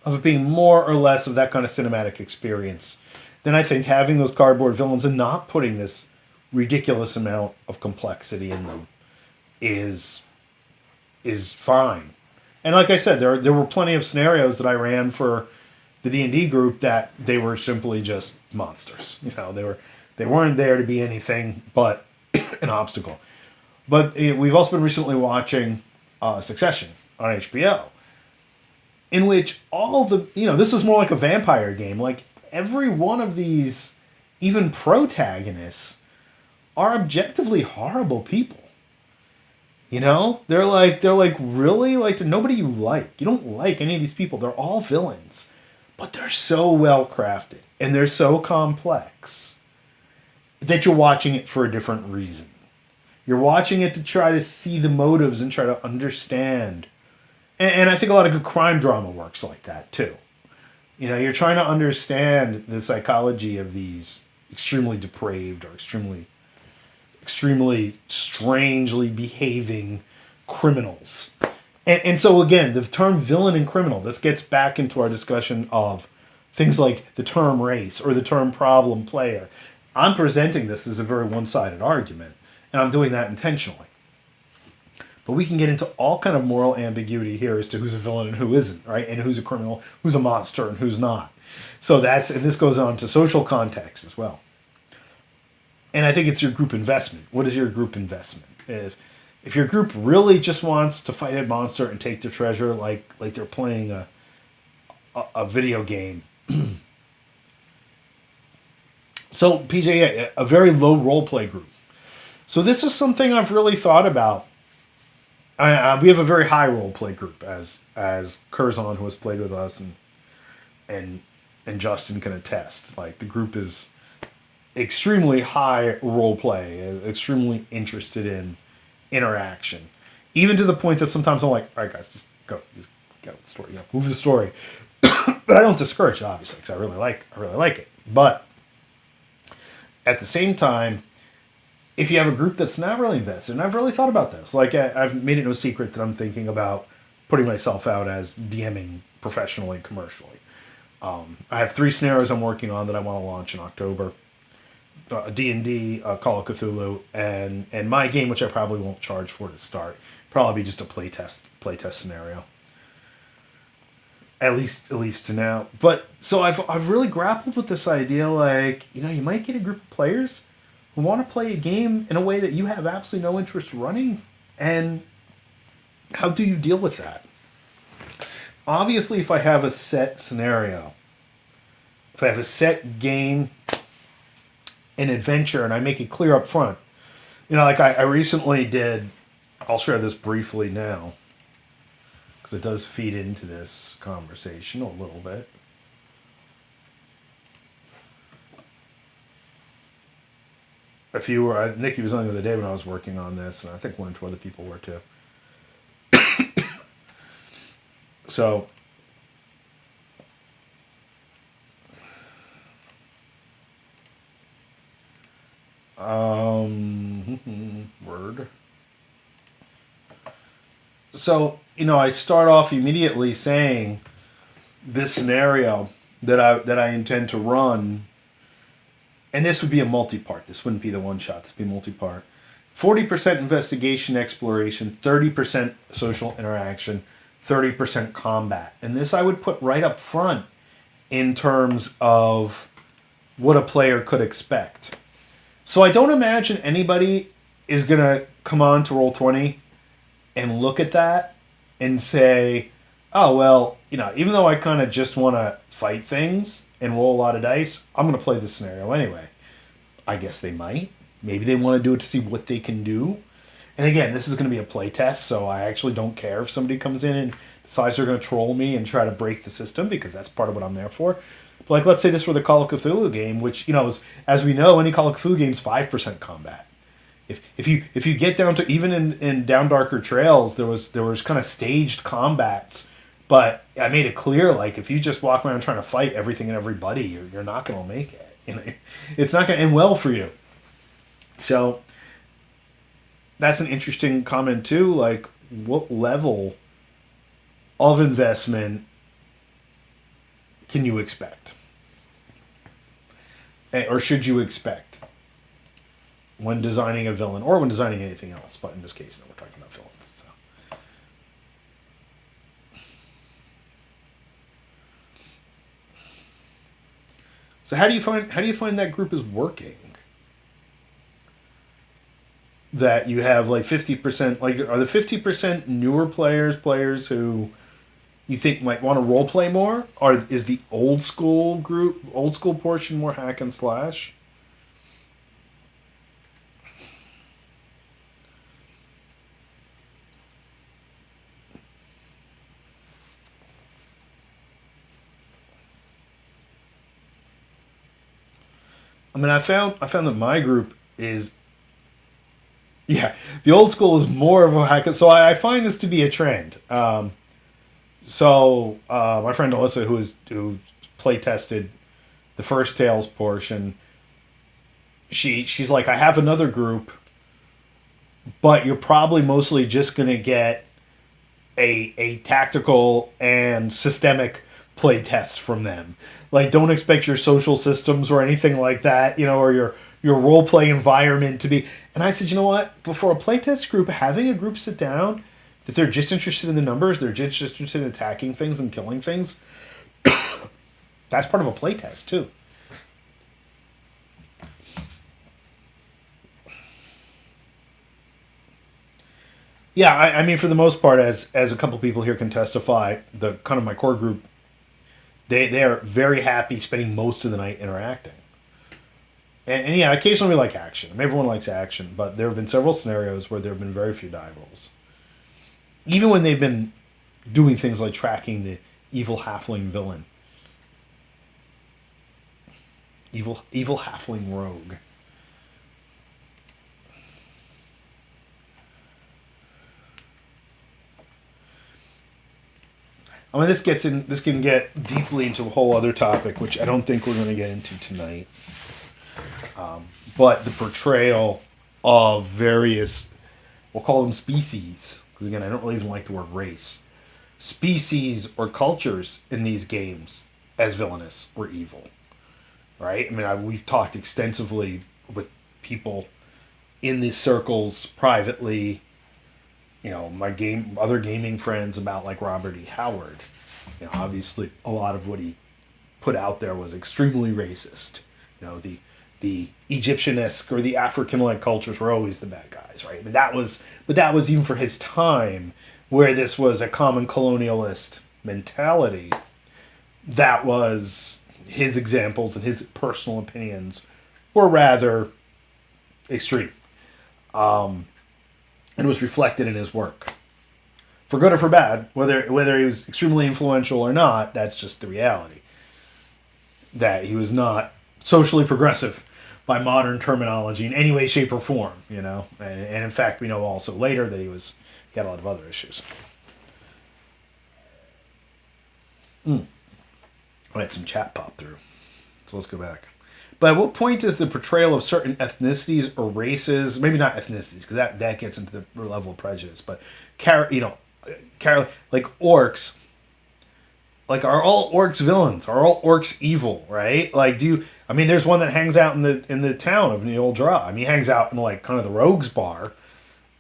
of it being more or less of that kind of cinematic experience, then I think having those cardboard villains and not putting this ridiculous amount of complexity in them is fine. And like I said, there were plenty of scenarios that I ran for the D&D group that they were simply just monsters. They weren't there to be anything but an obstacle. But we've also been recently watching Succession on HBO, in which all the, this is more like a vampire game. Like, every one of these, even protagonists, are objectively horrible people. They're like really, like, they're nobody you like. You don't like any of these people. They're all villains, but they're so well crafted and they're so complex that you're watching it for a different reason. You're watching it to try to see the motives and try to understand. And I think a lot of good crime drama works like that too. You're trying to understand the psychology of these extremely depraved or extremely strangely behaving criminals. And so again, the term villain and criminal, this gets back into our discussion of things like the term race or the term problem player. I'm presenting this as a very one-sided argument, and I'm doing that intentionally. But we can get into all kind of moral ambiguity here as to who's a villain and who isn't, right? And who's a criminal, who's a monster, and who's not. And this goes on to social context as well. And I think it's your group investment. What is your group investment? If your group really just wants to fight a monster and take their treasure, like they're playing a video game. So PJ, a very low role play group. So this is something I've really thought about. We have a very high role play group, as Curzon, who has played with us, and Justin can attest. Like, the group is extremely high role play, extremely interested in interaction, even to the point that sometimes I'm like, all right, guys, just go, just get with the story, move the story. But I don't discourage it, obviously, because I really like it. But at the same time, if you have a group that's not really invested, and I've really thought about this, like, I've made it no secret that I'm thinking about putting myself out as DMing professionally, commercially. I have 3 scenarios I'm working on that I want to launch in October. D&D, Call of Cthulhu, and my game, which I probably won't charge for to start. Probably just a playtest scenario. At least to now. But so I've really grappled with this idea, like, you might get a group of players who want to play a game in a way that you have absolutely no interest running, and how do you deal with that? Obviously, if I have a set scenario, if I have a set game, an adventure, and I make it clear up front. Like I recently did, I'll share this briefly now, because it does feed into this conversation a little bit. Nikki was on the other day when I was working on this, and I think 1 or 2 other people were too. So, word. So, I start off immediately saying this scenario that I intend to run, and this would be a multi-part. This wouldn't be the one shot. This would be multi-part. 40% investigation exploration, 30% social interaction, 30% combat. And this I would put right up front in terms of what a player could expect. So I don't imagine anybody is going to come on to Roll20 and look at that and say, oh, well, even though I kind of just want to fight things and roll a lot of dice, I'm going to play this scenario anyway. I guess they might. Maybe they want to do it to see what they can do. And again, this is going to be a play test, so I actually don't care if somebody comes in and decides they're going to troll me and try to break the system, because that's part of what I'm there for. But like, let's say this were the Call of Cthulhu game, which, is, as we know, any Call of Cthulhu game is 5% combat. If you get down to, even in Down Darker Trails, there was kind of staged combats, but I made it clear, like, if you just walk around trying to fight everything and everybody, you're not going to make it. It's not going to end well for you. So that's an interesting comment too. Like, what level of investment can you expect, or should you expect, when designing a villain, or when designing anything else? But in this case, we're talking about villains. So how do you find that group is working? that you have like 50%, like are the 50% newer players who you think might want to role play more, or is the old school portion more hack and slash? I mean, I found that my group is, yeah, the old school is more of a hack. So I find this to be a trend. My friend Alyssa, who play tested the first Tales portion, she's like, I have another group, but you're probably mostly just gonna get a tactical and systemic play test from them. Like, don't expect your social systems or anything like that, or your role play environment to be. And I said, you know what? Before a playtest group, having a group sit down, that they're just interested in the numbers, they're just interested in attacking things and killing things. That's part of a playtest too. Yeah, I mean, for the most part, as a couple people here can testify, the kind of my core group, they are very happy spending most of the night interacting. And yeah, occasionally we like action. I mean, everyone likes action, but there have been several scenarios where there have been very few die rolls. Even when they've been doing things like tracking the evil halfling villain. Evil halfling rogue. I mean, this can get deeply into a whole other topic, which I don't think we're going to get into tonight. But the portrayal of various, we'll call them species, because again, I don't really even like the word race, species or cultures in these games as villainous or evil, right? I mean, we've talked extensively with people in these circles privately, other gaming friends about like Robert E. Howard. Obviously, a lot of what he put out there was extremely racist. The Egyptian-esque or the African-like cultures were always the bad guys, right? But that was even for his time, where this was a common colonialist mentality. That was his examples and his personal opinions were rather extreme, and was reflected in his work, for good or for bad. Whether he was extremely influential or not, that's just the reality. That he was not socially progressive by modern terminology in any way, shape, or form, And in fact, we know also later that he had a lot of other issues. I had some chat pop through, so let's go back. But at what point is the portrayal of certain ethnicities or races, maybe not ethnicities, because that gets into the level of prejudice, but like orcs, like, are all orcs villains? Are all orcs evil? Right? Like, there's one that hangs out in the town of Neil Dra. I mean, he hangs out in like kind of the rogues bar,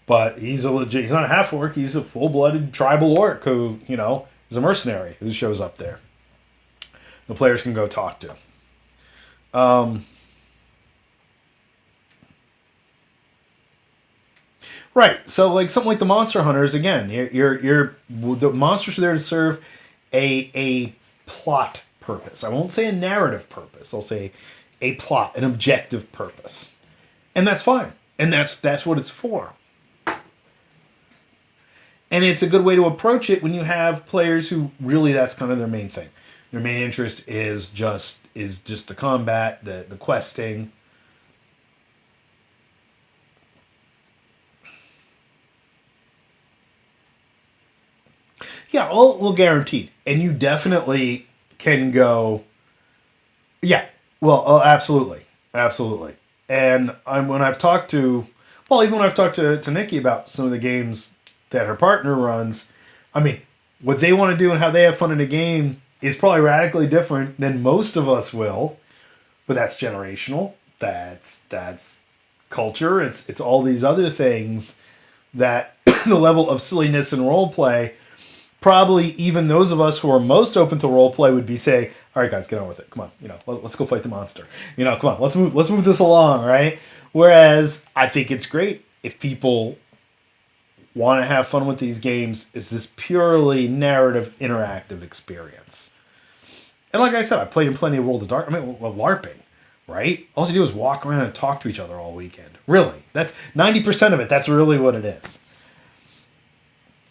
but he's not a half orc. He's a full blooded tribal orc who is a mercenary who shows up there. The players can go talk to. Right. So like something like the Monster Hunters, again, the monsters are there to serve a plot purpose. I won't say a narrative purpose. I'll say a plot, an objective purpose. And that's fine. And that's what it's for. And it's a good way to approach it when you have players who really, that's kind of their main thing. Their main interest is just the combat, the questing. Yeah, well, guaranteed. And you definitely can go. Yeah, well, absolutely. Absolutely. And even when I've talked to Nikki about some of the games that her partner runs, I mean, what they want to do and how they have fun in a game is probably radically different than most of us will. But that's generational. That's culture. It's all these other things that the level of silliness and role play, probably even those of us who are most open to role play would be saying, all right, guys, get on with it. Come on, let's go fight the monster. Come on, let's move this along, right? Whereas I think it's great if people want to have fun with these games, is this purely narrative, interactive experience. And like I said, I played in plenty of World of Dark. I mean, well, LARPing, right? All you do is walk around and talk to each other all weekend. Really, that's 90% of it. That's really what it is.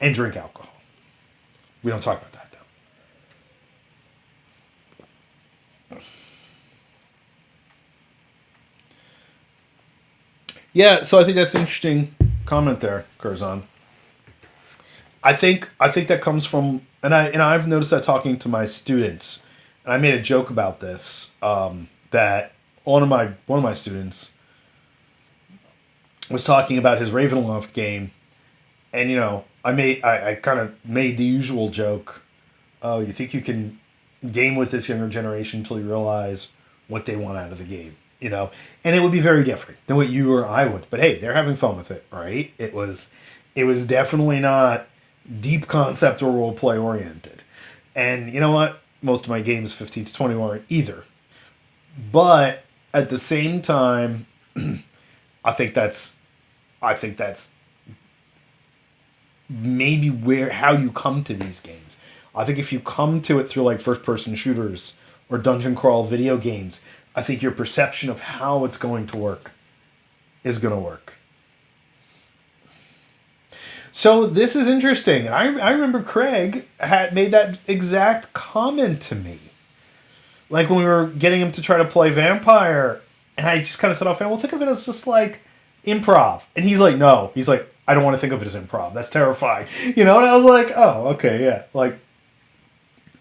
And drink alcohol. We don't talk about that though. Yeah, so I think that's an interesting comment there, Curzon. I think that comes from, and I've noticed that talking to my students, and I made a joke about this, that one of my students was talking about his Ravenloft game, and I kind of made the usual joke. Oh, you think you can game with this younger generation until you realize what they want out of the game, and it would be very different than what you or I would. But hey, they're having fun with it, right? It was definitely not deep concept or role play oriented. And you know what? Most of my games 15 to 20 weren't either. But at the same time, I think that's maybe how you come to these games. I think if you come to it through like first person shooters or dungeon crawl video games, I think your perception of how it's going to work is going to work. So this is interesting. And I remember Craig had made that exact comment to me. Like when we were getting him to try to play Vampire, and I just kind of said off, well, think of it as just like improv. And he's like, no. He's like, I don't want to think of it as improv. That's terrifying. And I was like, oh, okay, yeah. Like,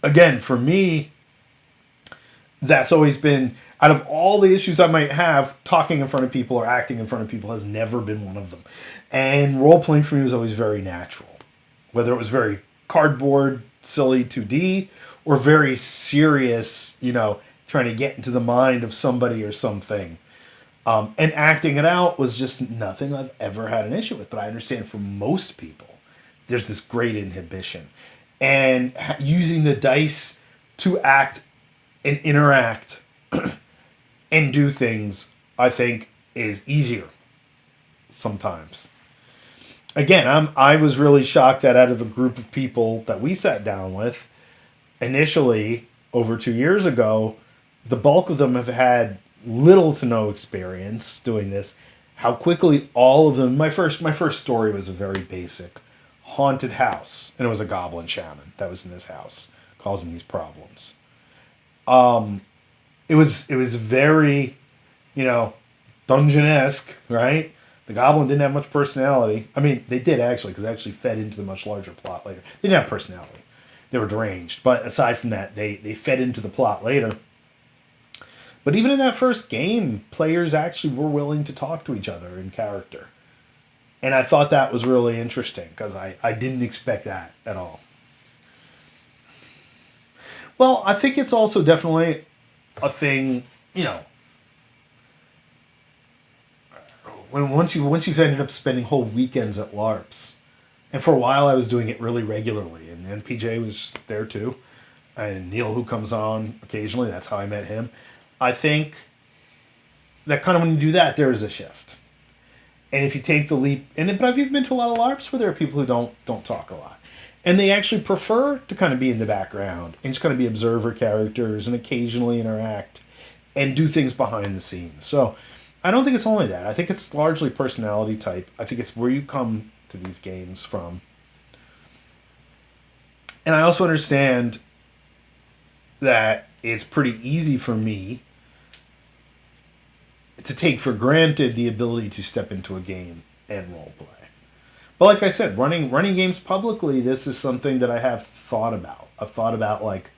again, for me, that's always been, out of all the issues I might have, talking in front of people or acting in front of people has never been one of them. And role-playing for me was always very natural. Whether it was very cardboard, silly 2D, or very serious, trying to get into the mind of somebody or something. And acting it out was just nothing I've ever had an issue with. But I understand for most people, there's this great inhibition. And using the dice to act and interact and do things, I think, is easier sometimes. Again, I was really shocked that out of a group of people that we sat down with, initially, over 2 years ago, the bulk of them have had little to no experience doing this. How quickly all of them... My first story was a very basic haunted house, and it was a goblin shaman that was in this house causing these problems. It was very, dungeon-esque, right? The goblin didn't have much personality. I mean, they did actually, because they actually fed into the much larger plot later. They didn't have personality. They were deranged. But aside from that, they fed into the plot later. But even in that first game, players actually were willing to talk to each other in character. And I thought that was really interesting, because I didn't expect that at all. Well, I think it's also definitely a thing, when once you've ended up spending whole weekends at LARPs, and for a while I was doing it really regularly, and PJ was there too, and Neil, who comes on occasionally, that's how I met him. I think that kind of when you do that, there is a shift, and if you take the leap, but I've even been to a lot of LARPs where there are people who don't talk a lot, and they actually prefer to kind of be in the background and just kind of be observer characters and occasionally interact and do things behind the scenes. So I don't think it's only that. I think it's largely personality type. I think it's where you come to these games from. And I also understand that it's pretty easy for me to take for granted the ability to step into a game and roleplay. But like I said, running games publicly, this is something that I have thought about. I've thought about, like,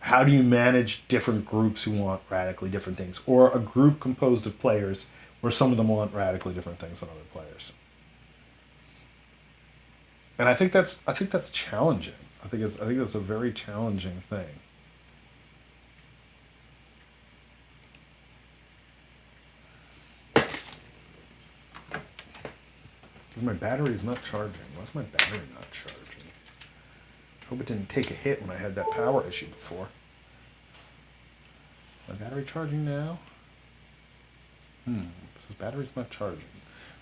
how do you manage different groups who want radically different things? Or a group composed of players where some of them want radically different things than other players. And I think that's challenging. I think that's a very challenging thing. Because my battery's not charging. Why's my battery not charging? Hope it didn't take a hit when I had that power issue before. Is my battery charging now? So the battery's not charging.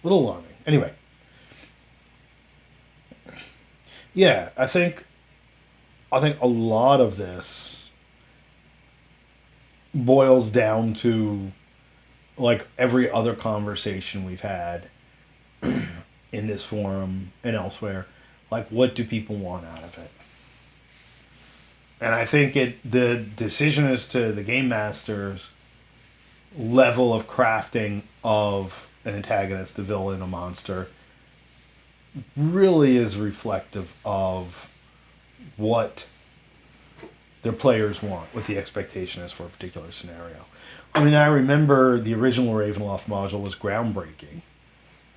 little alarming. Anyway, yeah, I think a lot of this boils down to like every other conversation we've had in this forum and elsewhere. Like, what do people want out of it? And I think the decision as to the game master's level of crafting of an antagonist, a villain, a monster really is reflective of what their players want, what the expectation is for a particular scenario. I mean, I remember the original Ravenloft module was groundbreaking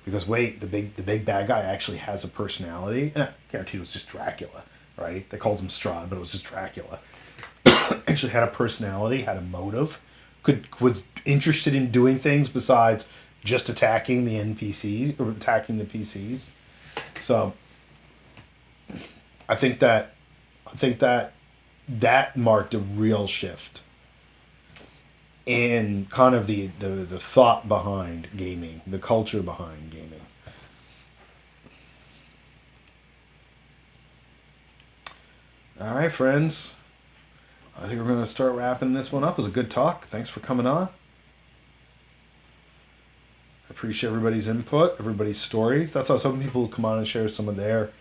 because wait, the big bad guy actually has a personality. And I guarantee it was just Dracula, right? They called him Strahd, but it was just Dracula. Actually had a personality, had a motive, was interested in doing things besides just attacking the NPCs or attacking the PCs. So I think that marked a real shift in kind of the thought behind gaming, the culture behind gaming. All right, friends. I think we're going to start wrapping this one up. It was a good talk. Thanks for coming on. I appreciate everybody's input, everybody's stories. That's why I was hoping people would come on and share some of their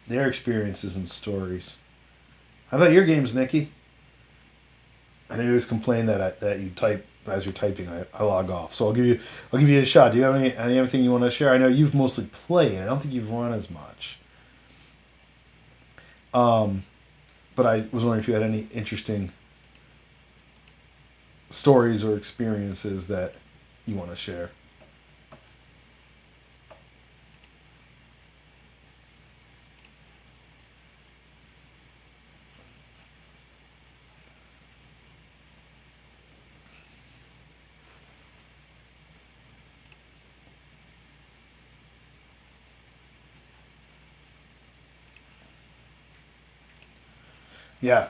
experiences and stories. How about your games, Nikki? I know you always complain that you type as you're typing. I log off, so I'll give you a shot. Do you have anything you want to share? I know you've mostly played. I don't think you've run as much. But I was wondering if you had any interesting stories or experiences that you want to share. Yeah.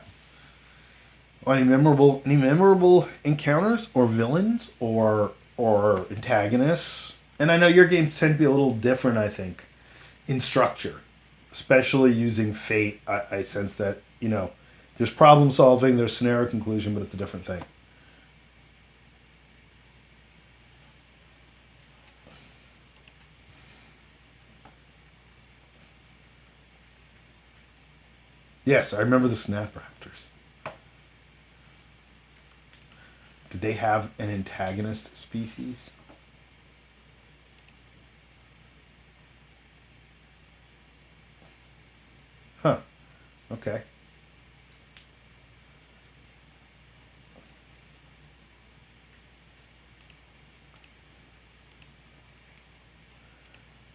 Well, any memorable encounters or villains or antagonists? And I know your games tend to be a little different, I think, in structure. Especially using fate, I sense that, there's problem solving, there's scenario conclusion, but it's a different thing. Yes, I remember the Snap Raptors. Did they have an antagonist species? Huh. Okay.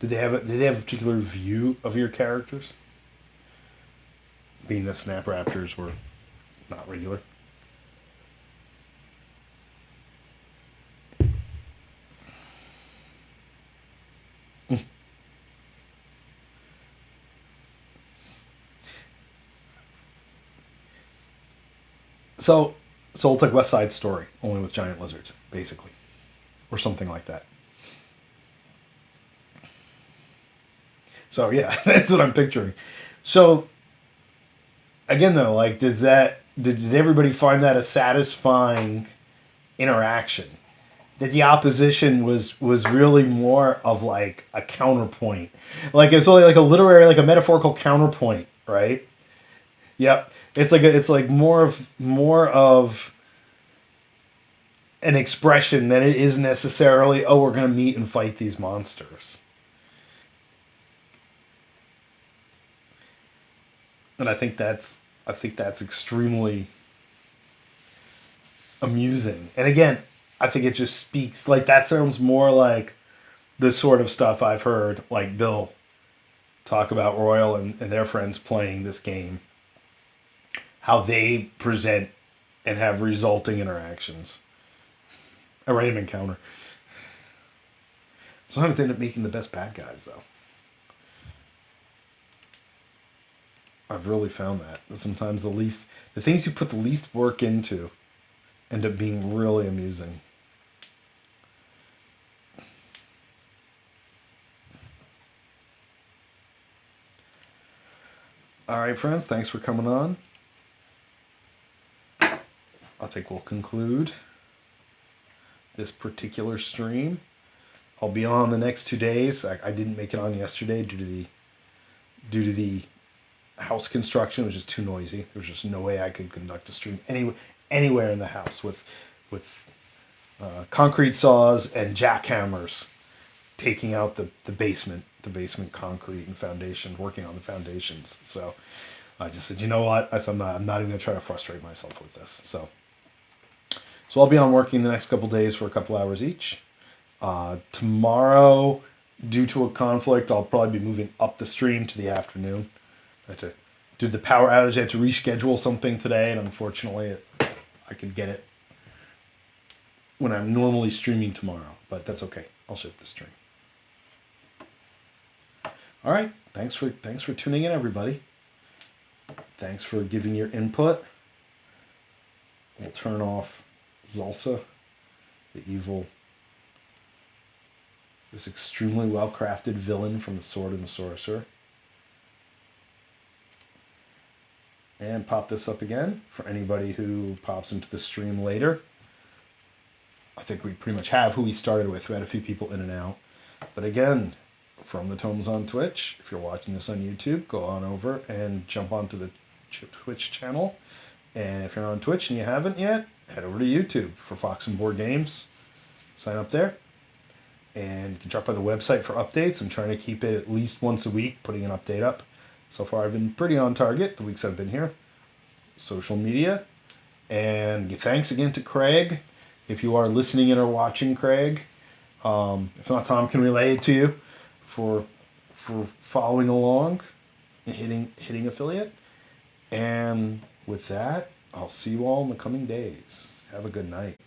Did they have a particular view of your characters? Being that Snap Raptors were not regular. So it's like West Side Story, only with giant lizards, basically, or something like that. So yeah, that's what I'm picturing. So again, though, like, did everybody find that a satisfying interaction? That the opposition was really more of like a counterpoint, like it's only like a literary, like a metaphorical counterpoint, right? Yep, it's like more of an expression than it is necessarily. Oh, we're gonna meet and fight these monsters. And I think that's extremely amusing. And again, I think it just speaks like that sounds more like the sort of stuff I've heard like Bill talk about Royal and their friends playing this game. How they present and have resulting interactions. A random encounter. Sometimes they end up making the best bad guys though. I've really found that sometimes the things you put the least work into end up being really amusing. All right, friends, thanks for coming on. I think we'll conclude this particular stream. I'll be on the next 2 days. I didn't make it on yesterday due to the house construction. It was just too noisy. There was just no way I could conduct a stream anywhere in the house with concrete saws and jackhammers taking out the basement concrete and foundation, working on the foundations. So I just said, you know what? I said, I'm not even gonna try to frustrate myself with this. So I'll be on working the next couple days for a couple hours each. Tomorrow, due to a conflict, I'll probably be moving up the stream to the afternoon. I had to do the power outage. I had to reschedule something today, and unfortunately, I could get it when I'm normally streaming tomorrow. But that's okay. I'll shift the stream. All right. Thanks for tuning in, everybody. Thanks for giving your input. We'll turn off Zalsa, the evil, this extremely well-crafted villain from The Sword and the Sorcerer. And pop this up again for anybody who pops into the stream later. I think we pretty much have who we started with. We had a few people in and out. But again, from the Tomes on Twitch, if you're watching this on YouTube, go on over and jump onto the Twitch channel. And if you're on Twitch and you haven't yet, head over to YouTube for Fox and Board Games. Sign up there. And you can drop by the website for updates. I'm trying to keep it at least once a week, putting an update up. So far, I've been pretty on target the weeks I've been here. Social media. And thanks again to Craig. If you are listening in or watching, Craig, if not, Tom can relay it to you for following along and hitting affiliate. And with that, I'll see you all in the coming days. Have a good night.